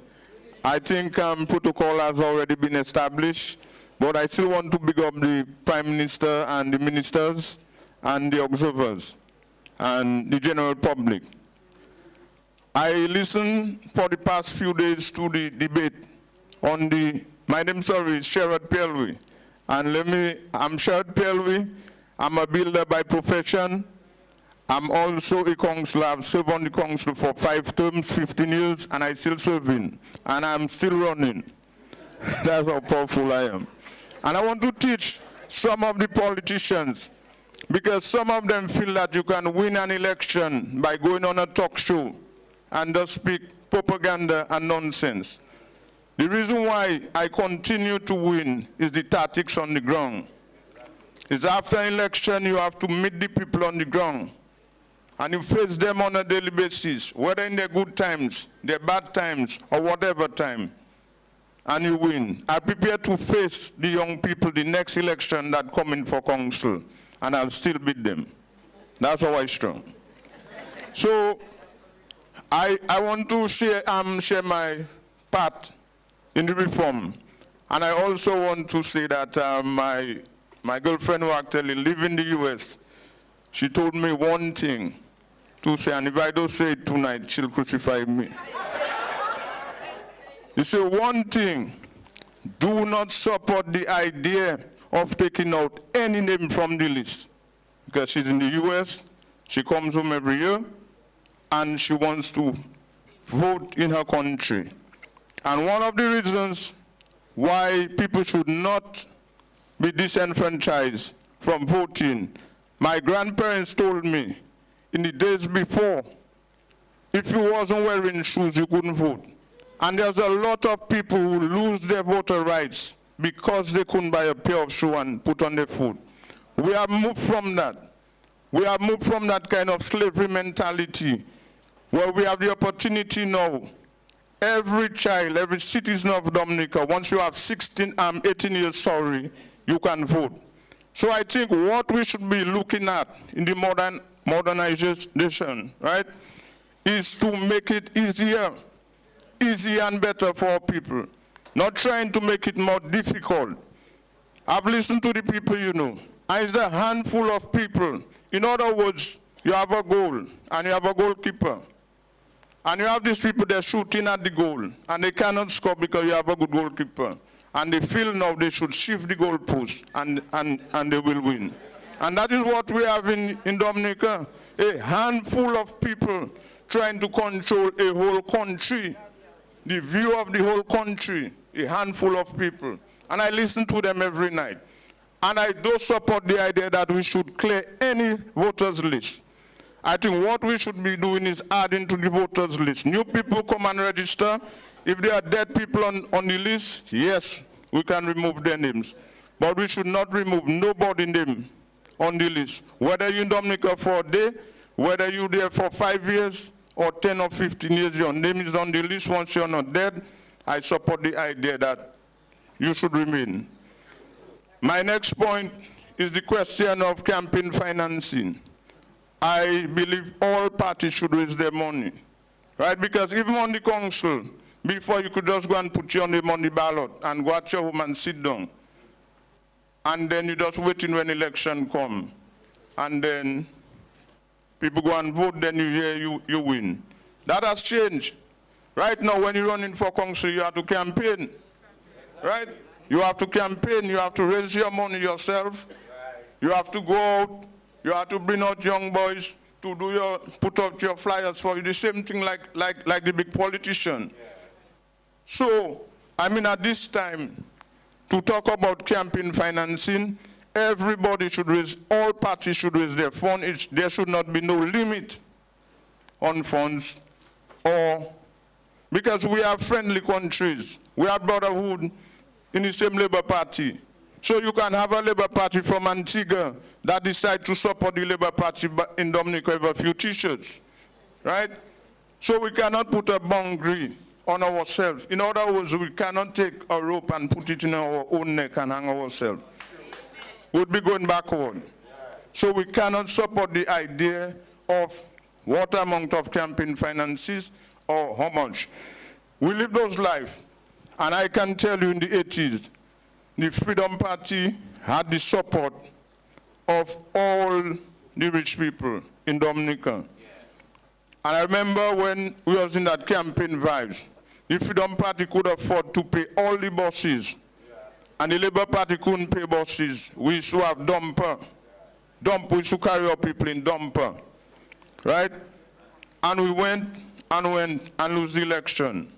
I think protocol has already been established, but I still want to big up the Prime Minister and the ministers and the observers and the general public. I listened for the past few days to the debate on my name, is Sherrod Pelwi. And I'm Sherrod Pelwi. I'm a builder by profession. I'm also a councillor. I've served on the council for 5 terms, 15 years, and I'm still serving. And I'm still running. That's how powerful I am. And I want to teach some of the politicians, because some of them feel that you can win an election by going on a talk show and just speak propaganda and nonsense. The reason why I continue to win is the tactics on the ground. It's after election you have to meet the people on the ground, and you face them on a daily basis, whether in their good times, their bad times, or whatever time, and you win. I prepare to face the young people the next election that come in for council, and I'll still beat them. That's how I strong. So I want to share my part in the reform. And I also want to say that my girlfriend who actually lives in the US, she told me one thing to say, and if I don't say it tonight, she'll crucify me. You say one thing, do not support the idea of taking out any name from the list. Because she's in the US, she comes home every year, and she wants to vote in her country. And one of the reasons why people should not be disenfranchised from voting, my grandparents told me in the days before, if you wasn't wearing shoes, you couldn't vote. And there's a lot of people who lose their voter rights because they couldn't buy a pair of shoes and put on their foot. We have moved from that. We have moved from that kind of slavery mentality, where we have the opportunity now. Every child, every citizen of Dominica, once you have 18 years, you can vote. So I think what we should be looking at in the modernization, right, is to make it easier and better for our people, not trying to make it more difficult. I've listened to the people, you know, and it's a handful of people. In other words, you have a goal and you have a goalkeeper. And you have these people, they're shooting at the goal, and they cannot score because you have a good goalkeeper. And they feel now they should shift the goalpost, and they will win. And that is what we have in Dominica, a handful of people trying to control a whole country, the view of the whole country, a handful of people. And I listen to them every night. And I do support the idea that we should clear any voters list. I think what we should be doing is adding to the voters list. New people come and register. If there are dead people on the list, yes, we can remove their names. But we should not remove nobody's name on the list. Whether you're in Dominica for a day, whether you're there for 5 years or 10 or 15 years, your name is on the list. Once you're not dead, I support the idea that you should remain. My next point is the question of campaign financing. I believe all parties should raise their money, right? Because even on the council, before you could just go and put your name on the ballot and go at your home and sit down. And then you just waiting when election come. And then people go and vote, then you hear you win. That has changed. Right now, when you're running for council, you have to campaign, right? You have to campaign, you have to raise your money yourself. You have to go out, you have to bring out young boys to put out your flyers for you. The same thing like the big politician. So, I mean, at this time, to talk about campaign financing, everybody should raise, all parties should raise their funds. There should not be no limit on funds, because we are friendly countries. We are brotherhood in the same Labour Party. So you can have a Labour Party from Antigua that decide to support the Labour Party in Dominica with a few t-shirts, right? So we cannot put a boundary on ourselves. In other words, we cannot take a rope and put it in our own neck and hang ourselves. We'll be going backward. So we cannot support the idea of what amount of campaign finances or how much. We live those lives. And I can tell you in the 80s, the Freedom Party had the support of all the rich people in Dominica. And I remember when we was in that campaign vibes, the Freedom Party could afford to pay all the buses, and the Labour Party couldn't pay buses. We used to have dumper. We used to carry our people in dumper, right? And we went and lose the election.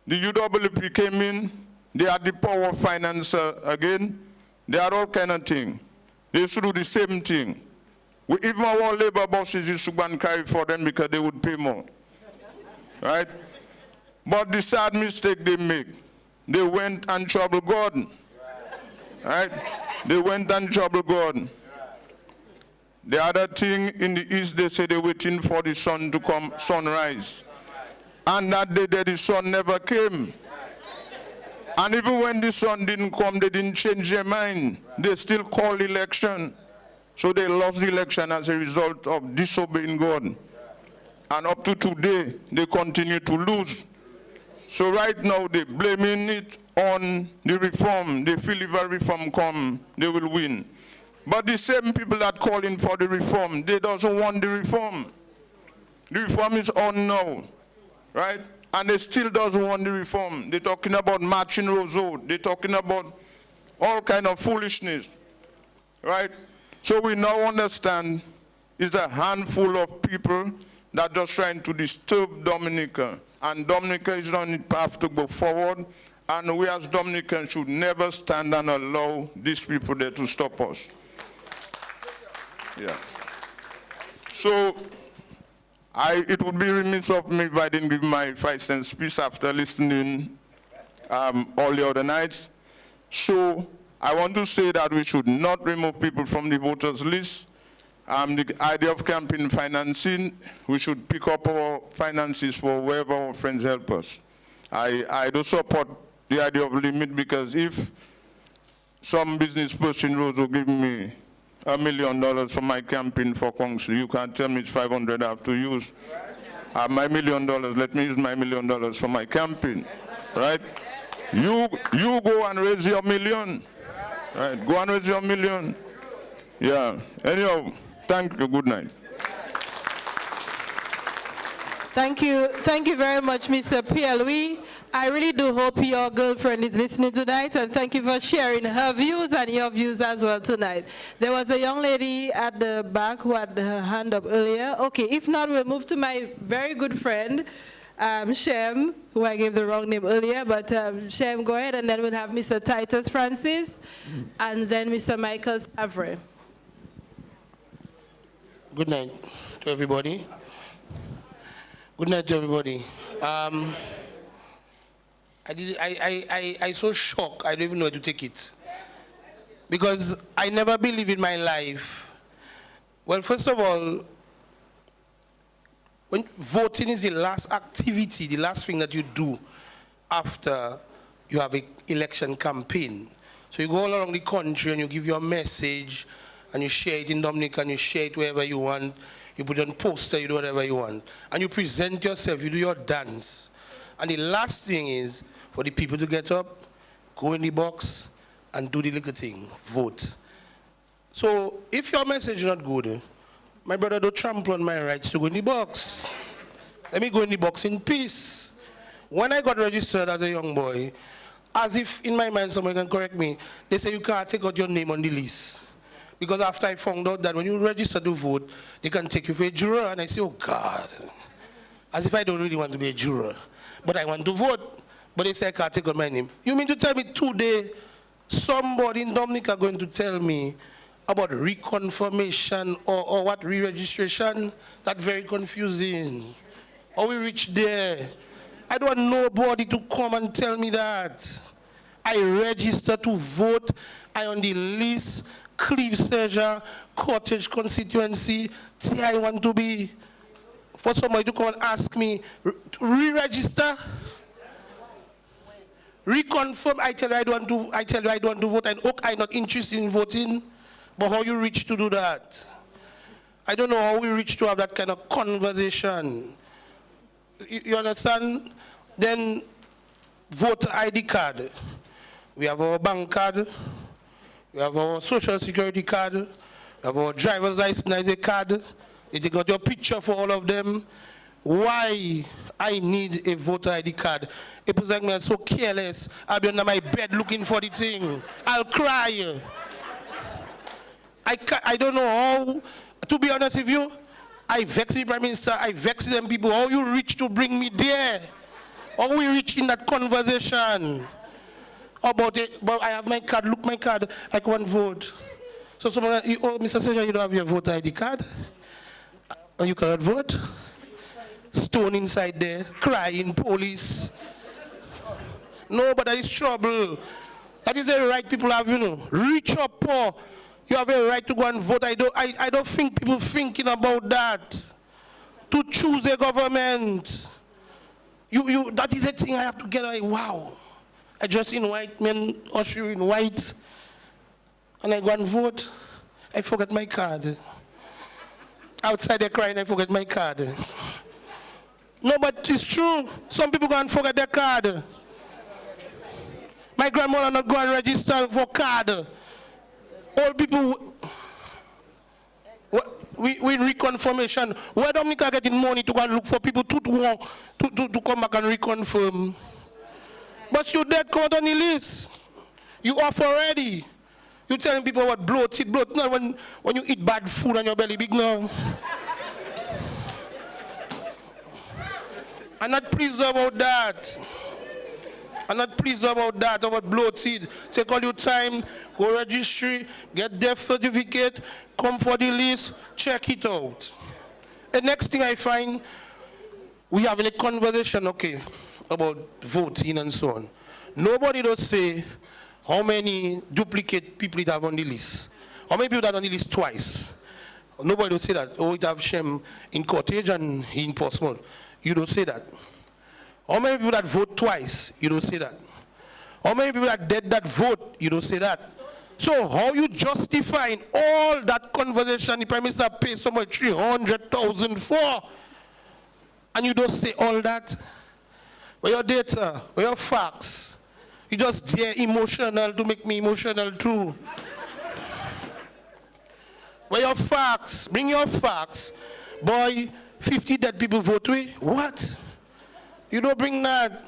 The UWP came in, they had the power of finance again, they had all kind of thing. They used to do the same thing. Even our Labour bosses used to go and carry for them because they would pay more, right? But the sad mistake they make, they went and troubled God, right? They went and troubled God. The other thing in the East, they say they're waiting for the sun to come, sunrise. And that day the sun never came. And even when the sun didn't come, they didn't change their mind. They still called election. So they lost the election as a result of disobeying God. And up to today, they continue to lose. So right now, they're blaming it on the reform. They feel if a reform come, they will win. But the same people that calling for the reform, they doesn't want the reform. The reform is on now, right? And they still doesn't want the reform. They're talking about marching Roseau. They're talking about all kind of foolishness, right? So we now understand it's a handful of people that are just trying to disturb Dominica. And Dominica is on its path to go forward. And we as Dominicans should never stand and allow these people there to stop us. Yeah. So it would be remiss of me if I didn't give my 5 cents speech after listening all the other nights. So I want to say that we should not remove people from the voters list. The idea of campaign financing, we should pick up our finances for wherever our friends help us. I do support the idea of limit, because if some business person will give me $1 million for my campaign for council, you can't tell me it's 500 I have to use. My $1 million, let me use my $1 million for my campaign, right? You go and raise your million, right? Go and raise your million. Yeah, anyhow, thank you, good night. Thank you very much, Mr. Pierre-Louis. I really do hope your girlfriend is listening tonight, and thank you for sharing her views and your views as well tonight. There was a young lady at the back who had her hand up earlier. Okay, if not, we'll move to my very good friend, Shem, who I gave the wrong name earlier, but Shem, go ahead, and then we'll have Mr. Titus Francis, and then Mr. Michael Savre. Good night to everybody. Good night to everybody. I so shocked, I don't even know how to take it. Because I never believe in my life. Well, first of all, when voting is the last activity, the last thing that you do after you have an election campaign. So you go all around the country and you give your message and you share it in Dominica and you share it wherever you want. You put it on poster, you do whatever you want. And you present yourself, you do your dance. And the last thing is for the people to get up, go in the box, and do the little thing, vote. So if your message is not good, my brother, don't trample on my rights to go in the box. Let me go in the box in peace. When I got registered as a young boy, as if in my mind someone can correct me, they say you can't take out your name on the list. Because after I found out that when you register to vote, they can take you for a juror, and I say, oh God, as if I don't really want to be a juror, but I want to vote. But they say I can't take out my name. You mean to tell me today, somebody in Dominica going to tell me about reconfirmation or what, re-registration? That's very confusing. How we reach there? I don't want nobody to come and tell me that. I register to vote. I on the list, Cleve Serger, Cottage constituency. See, I want to be. For somebody to come and ask me, re-register? Reconfirm, I tell you I don't want to vote, and I'm not interested in voting. But how you reach to do that? I don't know how we reach to have that kind of conversation. You understand? Then voter ID card. We have our bank card. We have our social security card. We have our driver's license card. You take out your picture for all of them. Why I need a voter ID card? A person is so careless. I'll be under my bed looking for the thing. I'll cry. I don't know how, to be honest with you, I vex the Prime Minister, I vex them people. How you reach to bring me there? How we reach in that conversation? About it, but I have my card, look my card, I can't vote. So someone, oh, Mr. Serger, you don't have your voter ID card? And you cannot vote? Stone inside there, crying, police. No, but that is trouble. That is the right people have, you know. Rich or poor, you have a right to go and vote. I don't think people thinking about that. To choose a government. That is a thing I have to get away. Wow. I dress in white, men usher in white, and I go and vote. I forget my card. Outside they're crying, I forget my card. No, but it's true. Some people go and forget their card. My grandmother not go and register for card. Old people, we in reconfirmation. Where Dominica getting money to go and look for people to come back and reconfirm? But you dead come out on the list. You off already. You telling people what bloated. No, when you eat bad food and your belly big now. I'm not pleased about that. I'm not pleased about that, about bloated. Take all your time, go registry, get death certificate, come for the list, check it out. The next thing I find, we having a conversation, okay, about voting and so on. Nobody does say how many duplicate people it have on the list. How many people that on the list twice? Nobody does say that. Oh, it have Shem in Cottage and in Portsmouth. You don't say that. How many people that vote twice? You don't say that. How many people that dead that vote? You don't say that. So how you justifying all that conversation the Prime Minister pays somebody 300,000 for? And you don't say all that? Where your data, where your facts? You just there emotional to make me emotional too. Where your facts? Bring your facts. Boy, 50 dead people vote way? What? You don't bring that.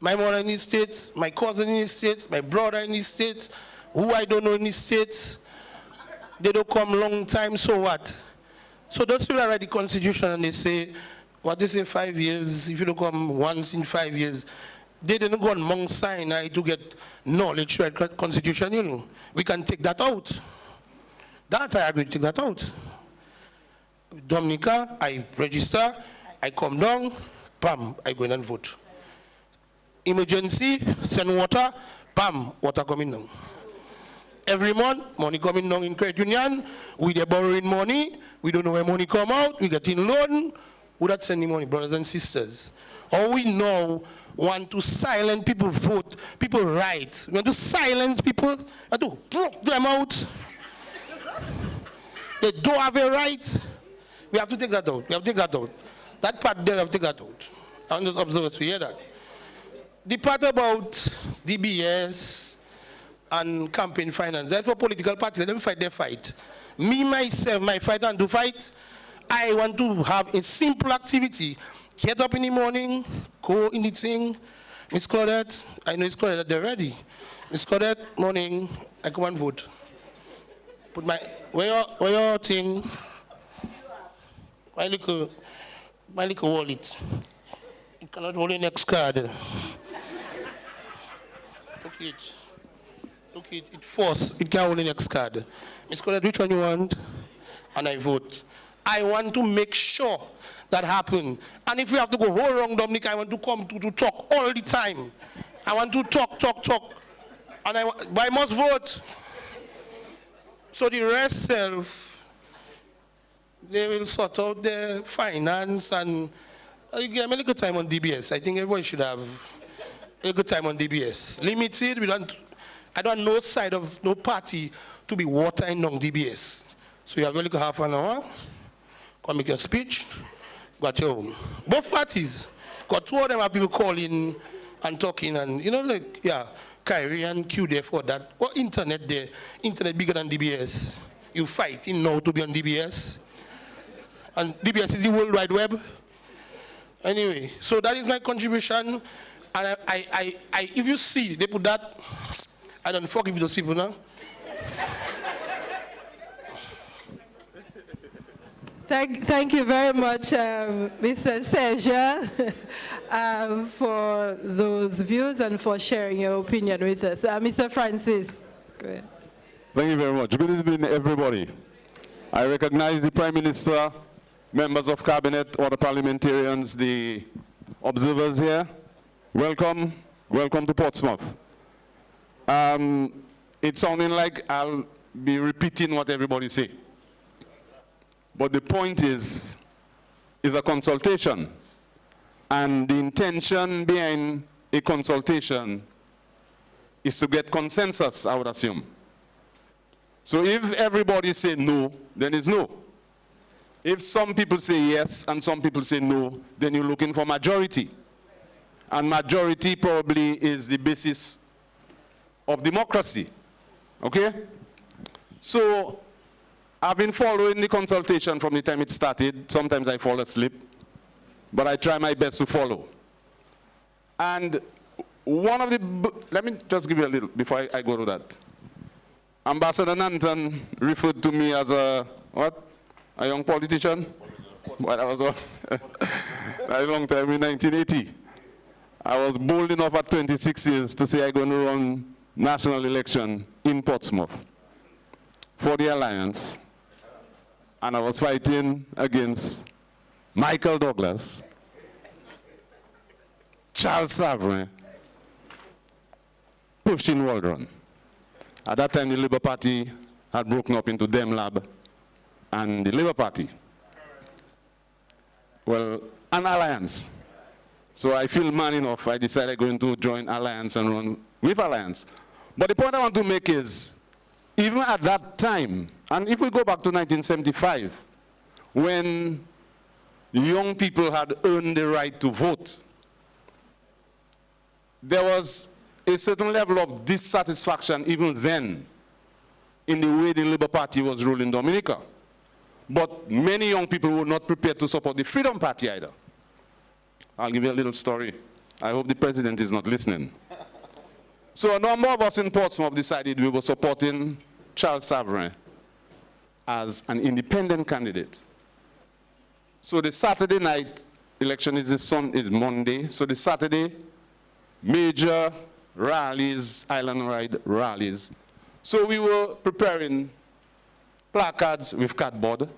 My mother in the States, my cousin in the States, my brother in the States, who I don't know in the States, they don't come long time, so what? So those people write the Constitution and they say, what they say 5 years, if you don't come once in 5 years, they didn't go on Mount Sinai to get knowledge to write Constitution, you know. We can take that out. That I agree to take that out. Dominica, I register, I come down, bam, I go in and vote. Emergency, send water, bam, water coming down. Every month, money coming down in credit union, we are borrowing money, we don't know where money come out, we get in loan, who that sending money, brothers and sisters? All we know want to silence people vote, people right. We want to silence people, we want to block them out. They don't have a right. We have to take that out. We have to take that out. That part there, we have to take that out. I want to observe us to hear that. The part about DBS and campaign finance, that's for political parties. Let them fight their fight. Me, myself, my fight and to fight, I want to have a simple activity. Get up in the morning, go in the thing. Miss Claudette, I know Miss Claudette, they're ready. Miss Claudette, morning, I come and vote. Put my, where your thing? My little wallet. You cannot hold the next card. Look it, it force, it can't hold the next card. Miss Claudette, which one you want? And I vote. I want to make sure that happens. And if we have to go whole wrong, Dominic, I want to come to talk all the time. I want to talk. And I must vote. So the rest they will sort out their finance and give me a good time on DBS. I think everybody should have a good time on DBS. Limited, I don't know side of no party to be watering on DBS. So you have only half an hour, come make your speech, got your home. Both parties, got two of them have people calling and talking and, you know, like, yeah, Kyrie and Q there for that. Or internet there, internet bigger than DBS. You fighting now to be on DBS. And DBS is the World Wide Web. Anyway, so that is my contribution. And I if you see, they put that, I don't forgive those people now. Thank you very much, Mr. Seja, for those views and for sharing your opinion with us. Mr. Francis, go ahead. Thank you very much. Good evening, everybody. I recognize the Prime Minister, members of Cabinet, other parliamentarians, the observers here. Welcome to Portsmouth. It's sounding like I'll be repeating what everybody say. But the point is a consultation. And the intention behind a consultation is to get consensus, I would assume. So if everybody say no, then it's no. If some people say yes and some people say no, then you're looking for majority. And majority probably is the basis of democracy. Okay? So I've been following the consultation from the time it started. Sometimes I fall asleep, but I try my best to follow. And one of the, let me just give you a little, before I go to that. Ambassador Nanton referred to me as a, what? A young politician? Well, I was a long time in 1980. I was bold enough at 26 years to say I'm going to run national election in Portsmouth for the Alliance. And I was fighting against Michael Douglas, Charles Savrin, Pushing Waldron. At that time, the Labour Party had broken up into Dem Lab and the Labour Party. Well, an alliance. So I feel man enough, I decided I'm going to join Alliance and run with Alliance. But the point I want to make is, even at that time, and if we go back to 1975, when young people had earned the right to vote, there was a certain level of dissatisfaction even then in the way the Labour Party was ruling Dominica. But many young people were not prepared to support the Freedom Party either. I'll give you a little story. I hope the president is not listening. So a number of us in Portsmouth decided we were supporting Charles Savrin as an independent candidate. So the Saturday night election is Monday. So the Saturday, major rallies, island-wide rallies. So we were preparing placards with cardboard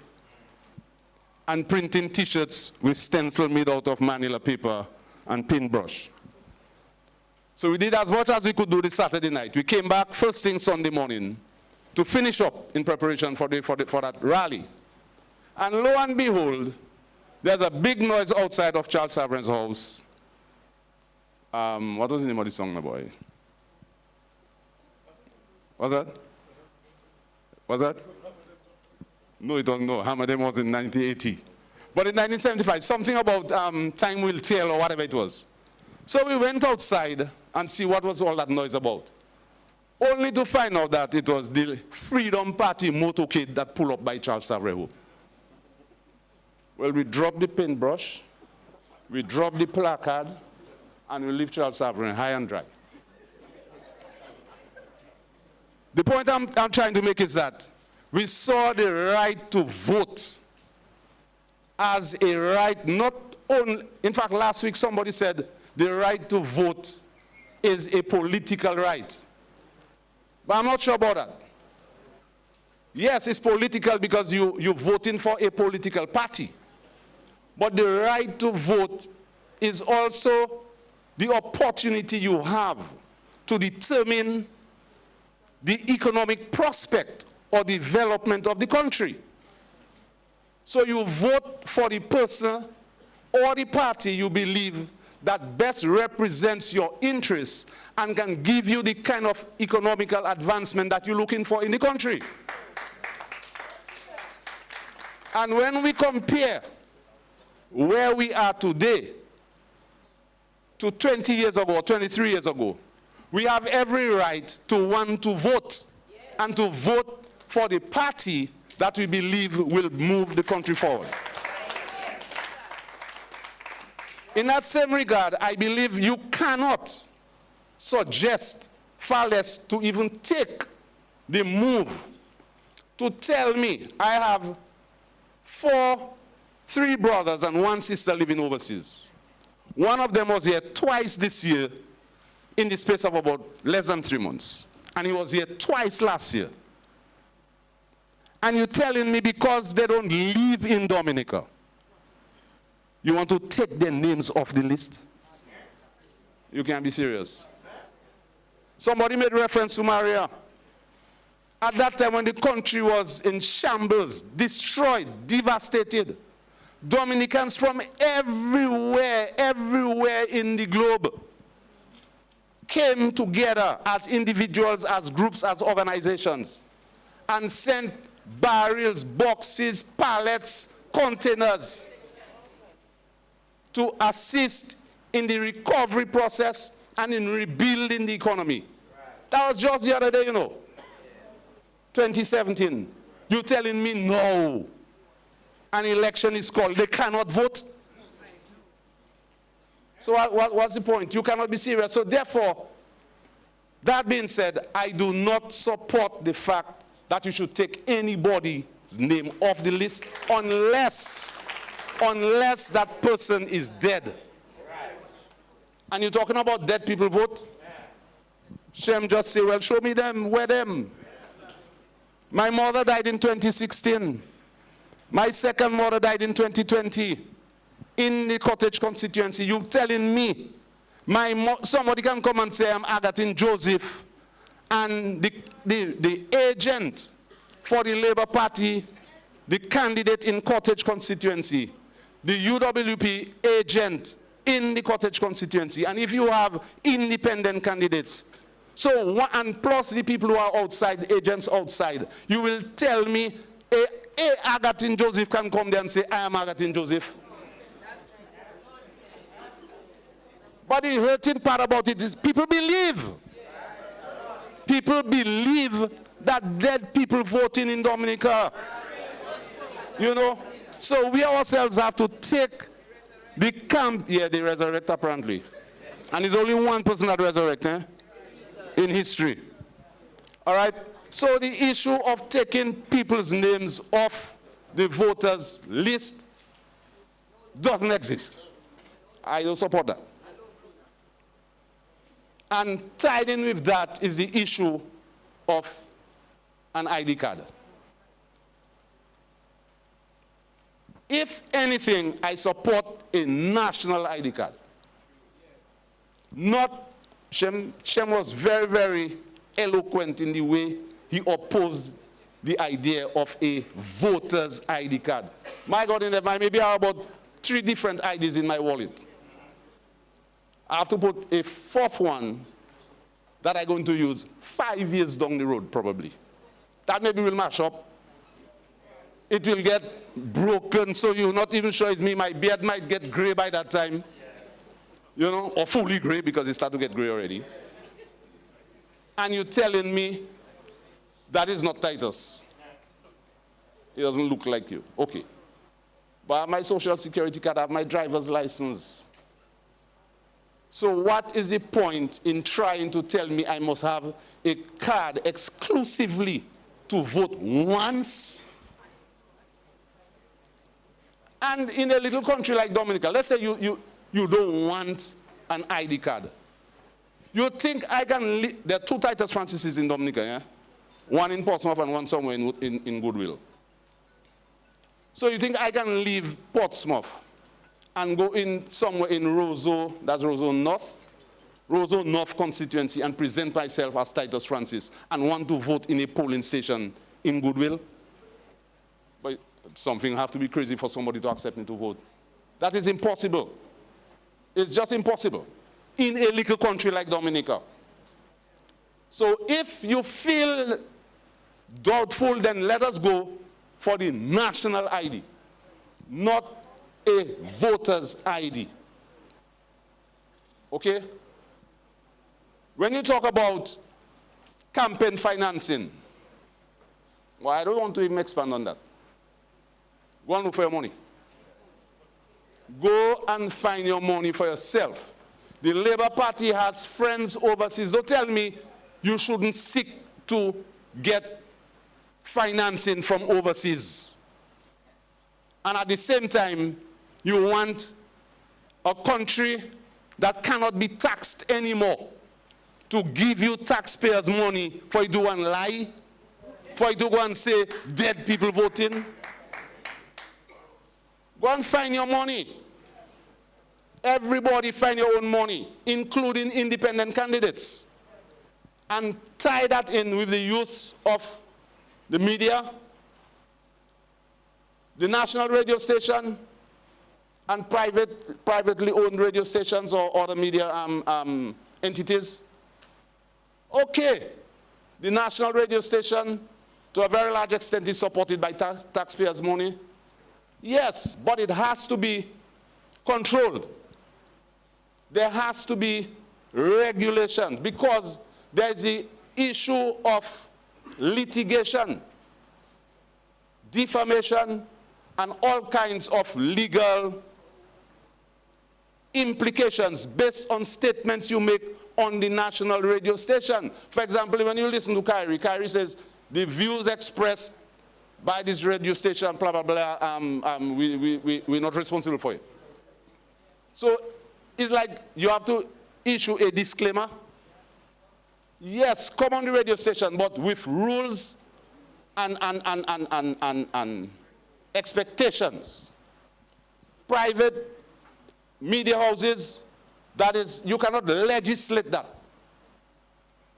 and printing T-shirts with stencil made out of manila paper and paintbrush. So we did as much as we could do this Saturday night. We came back first thing Sunday morning to finish up in preparation for that rally. And lo and behold, there's a big noise outside of Charles Savrin's house. What was the name of the song, my boy? Was that? No, it wasn't. No, Hamadem was in 1980. But in 1975, something about time will tell or whatever it was. So we went outside and see what was all that noise about. Only to find out that it was the Freedom Party motorcade that pulled up by Charles Savrin. Well, we dropped the paintbrush, we dropped the placard, and we leave Charles Savrin high and dry. The point I'm trying to make is that we saw the right to vote as a right, not only, in fact, last week somebody said the right to vote is a political right. But I'm not sure about that. Yes, it's political because you're voting for a political party. But the right to vote is also the opportunity you have to determine the economic prospect or development of the country. So you vote for the person or the party you believe that best represents your interests and can give you the kind of economical advancement that you're looking for in the country. And when we compare where we are today to 20 years ago, 23 years ago, we have every right to want to vote and to vote for the party that we believe will move the country forward. In that same regard, I believe you cannot suggest, far less to even take the move to tell me I have three brothers and one sister living overseas. One of them was here twice this year in the space of about less than 3 months. And he was here twice last year. And you're telling me because they don't live in Dominica, you want to take their names off the list? You can't be serious. Somebody made reference to Maria. At that time when the country was in shambles, destroyed, devastated, Dominicans from everywhere in the globe came together as individuals, as groups, as organizations, and sent barrels, boxes, pallets, containers to assist in the recovery process and in rebuilding the economy. That was just the other day, 2017. You're telling me no, an election is called, they cannot vote? So what's the point? You cannot be serious. So therefore, that being said, I do not support the fact that you should take anybody's name off the list unless that person is dead. And you're talking about dead people vote? Shem just say, well, show me them, where them? My mother died in 2016. My second mother died in 2020 in the Cottage constituency. You telling me somebody can come and say I'm Agatin Joseph, and the agent for the Labour Party, the candidate in Cottage constituency, the UWP agent in the Cottage constituency, and if you have independent candidates, and plus the people who are outside, the agents outside, you will tell me Agatin Joseph can come there and say, I am Agatin Joseph. But the hurting part about it is people believe. People believe that dead people voting in Dominica. You know? So we ourselves have to take the camp. Yeah, they resurrect apparently. And there's only one person that resurrects in history. All right? So the issue of taking people's names off the voters list doesn't exist. I don't support that. And tied in with that is the issue of an ID card. If anything, I support a national ID card. Not, Shem was very, very eloquent in the way he opposed the idea of a voter's ID card. My God, in that mind, maybe I have about 3 different IDs in my wallet. I have to put a 4th one that I'm going to use 5 years down the road, probably. That maybe will mash up. It will get broken, so you're not even sure it's me. My beard might get gray by that time. You know, or fully gray because it started to get gray already. And you're telling me that is not Titus. It doesn't look like you. Okay. But I have my social security card, I have my driver's license. So what is the point in trying to tell me I must have a card exclusively to vote once? And in a little country like Dominica, let's say you don't want an ID card. You think I can, there are 2 Titus Francises in Dominica, yeah? One in Portsmouth and one somewhere in Goodwill. So you think I can leave Portsmouth and go in somewhere in Roseau, that's Roseau North constituency, and present myself as Titus Francis and want to vote in a polling station in Goodwill? But something have to be crazy for somebody to accept me to vote. That is impossible. It's just impossible in a little country like Dominica. So if you feel doubtful, then let us go for the national ID, not a voter's ID. Okay? When you talk about campaign financing, well, I don't want to even expand on that. Go and look for your money. Go and find your money for yourself. The Labour Party has friends overseas. Don't tell me you shouldn't seek to get financing from overseas. And at the same time, you want a country that cannot be taxed anymore to give you taxpayers' money for you to go and lie, for you to go and say dead people voting. Go and find your money. Everybody find your own money, including independent candidates. And tie that in with the use of the media, the national radio station, and privately owned radio stations or other media entities. Okay, the national radio station, to a very large extent, is supported by taxpayers' money. Yes, but it has to be controlled. There has to be regulation because there's the issue of litigation, defamation, and all kinds of legal implications based on statements you make on the national radio station. For example, when you listen to Kyrie says, the views expressed by this radio station, blah, blah, blah, we're not responsible for it. So it's like you have to issue a disclaimer. Yes, come on the radio station, but with rules and expectations. Private media houses, that is, you cannot legislate that.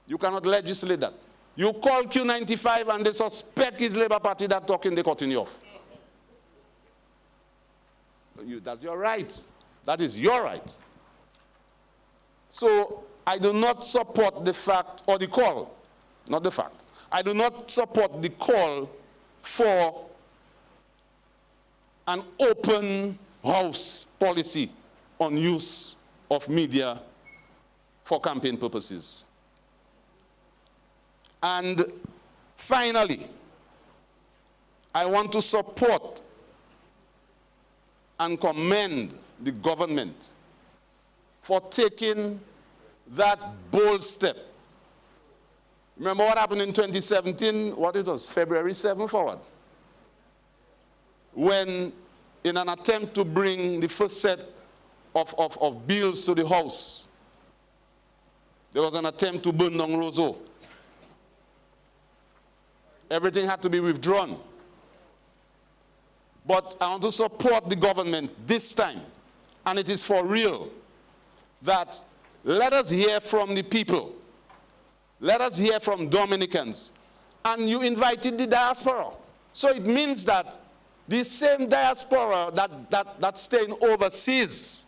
You cannot legislate that. You call Q95 and they suspect it's Labour Party that talking, they cutting you off. That's your right. That is your right. So I do not support the fact, or the call, not the fact. I do not support the call for an open house policy on use of media for campaign purposes. And finally, I want to support and commend the government for taking that bold step. Remember what happened in 2017, what it was, February 7th forward? When, in an attempt to bring the first set of bills to the House, there was an attempt to burn down Roseau. Everything had to be withdrawn. But I want to support the government this time, and it is for real, that let us hear from the people. Let us hear from Dominicans. And you invited the diaspora. So it means that the same diaspora that's staying overseas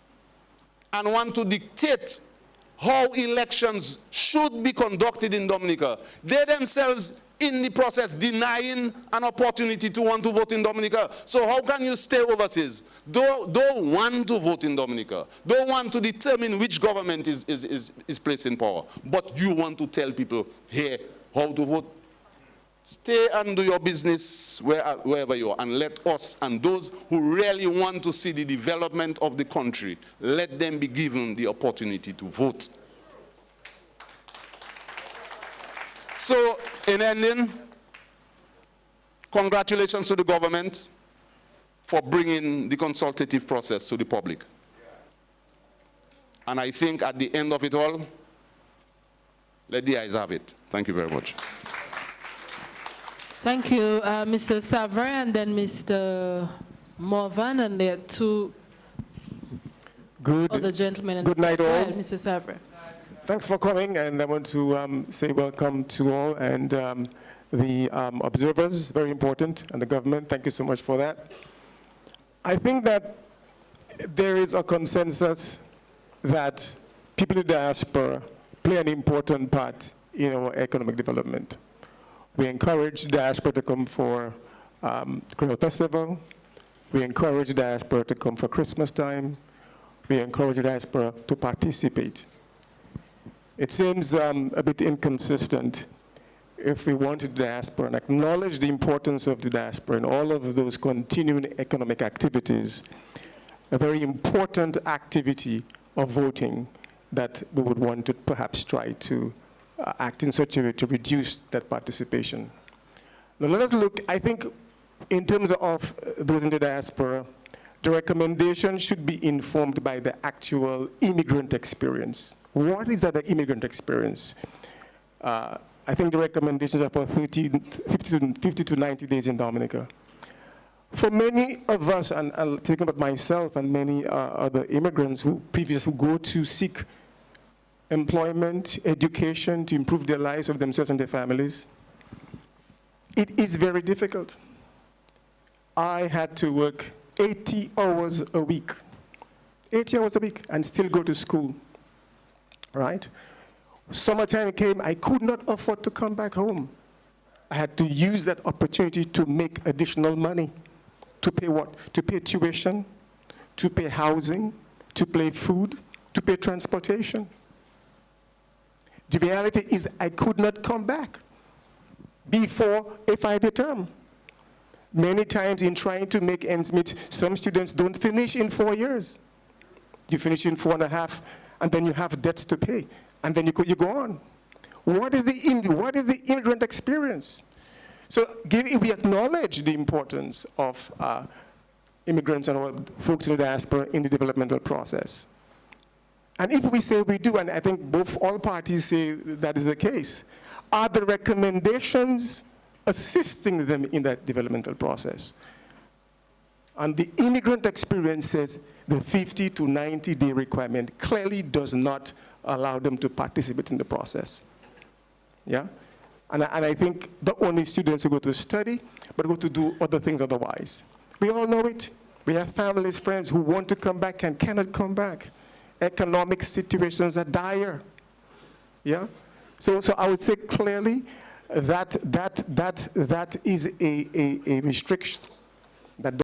and want to dictate how elections should be conducted in Dominica, they themselves in the process denying an opportunity to want to vote in Dominica. So how can you stay overseas? Don't want to vote in Dominica. Don't want to determine which government is placed in power. But you want to tell people here how to vote. Stay and do your business wherever you are, and let us and those who really want to see the development of the country, let them be given the opportunity to vote. So, in ending, congratulations to the government for bringing the consultative process to the public. And I think at the end of it all, let the eyes have it. Thank you very much. Thank you, Mr. Savre, and then Mr. Morvan, and there are two other gentlemen. Good night, all. Go ahead, Mr. Savre. Thanks for coming, and I want to say welcome to all, and the observers, very important, and the government, thank you so much for that. I think that there is a consensus that people in the diaspora play an important part in our economic development. We encourage diaspora to come for Creole Festival. We encourage diaspora to come for Christmas time. We encourage diaspora to participate. It seems a bit inconsistent if we want the diaspora and acknowledge the importance of the diaspora and all of those continuing economic activities, a very important activity of voting that we would want to perhaps try to act in such a way to reduce that participation. Now let us look, I think, in terms of those in the diaspora, the recommendation should be informed by the actual immigrant experience. What is that immigrant experience? I think the recommendations are for 50 to 90 days in Dominica. For many of us, and I'll take about myself and many other immigrants who previously go to seek employment, education, to improve their lives of themselves and their families, it is very difficult. I had to work 80 hours a week, 80 hours a week, and still go to school, right? Summertime came, I could not afford to come back home. I had to use that opportunity to make additional money. To pay what? To pay tuition, to pay housing, to pay food, to pay transportation. The reality is I could not come back before a 5-year term. Many times in trying to make ends meet, some students don't finish in 4 years. You finish in 4.5, and then you have debts to pay, and then you go on. What is the immigrant experience? So we acknowledge the importance of immigrants and our folks in the diaspora in the developmental process. And if we say we do, and I think all parties say that is the case, are the recommendations assisting them in that developmental process? And the immigrant experience says the 50 to 90-day requirement clearly does not allow them to participate in the process. Yeah? And I think not only students who go to study, but go to do other things otherwise. We all know it. We have families, friends who want to come back and cannot come back. Economic situations are dire. Yeah? So I would say clearly that is a restriction that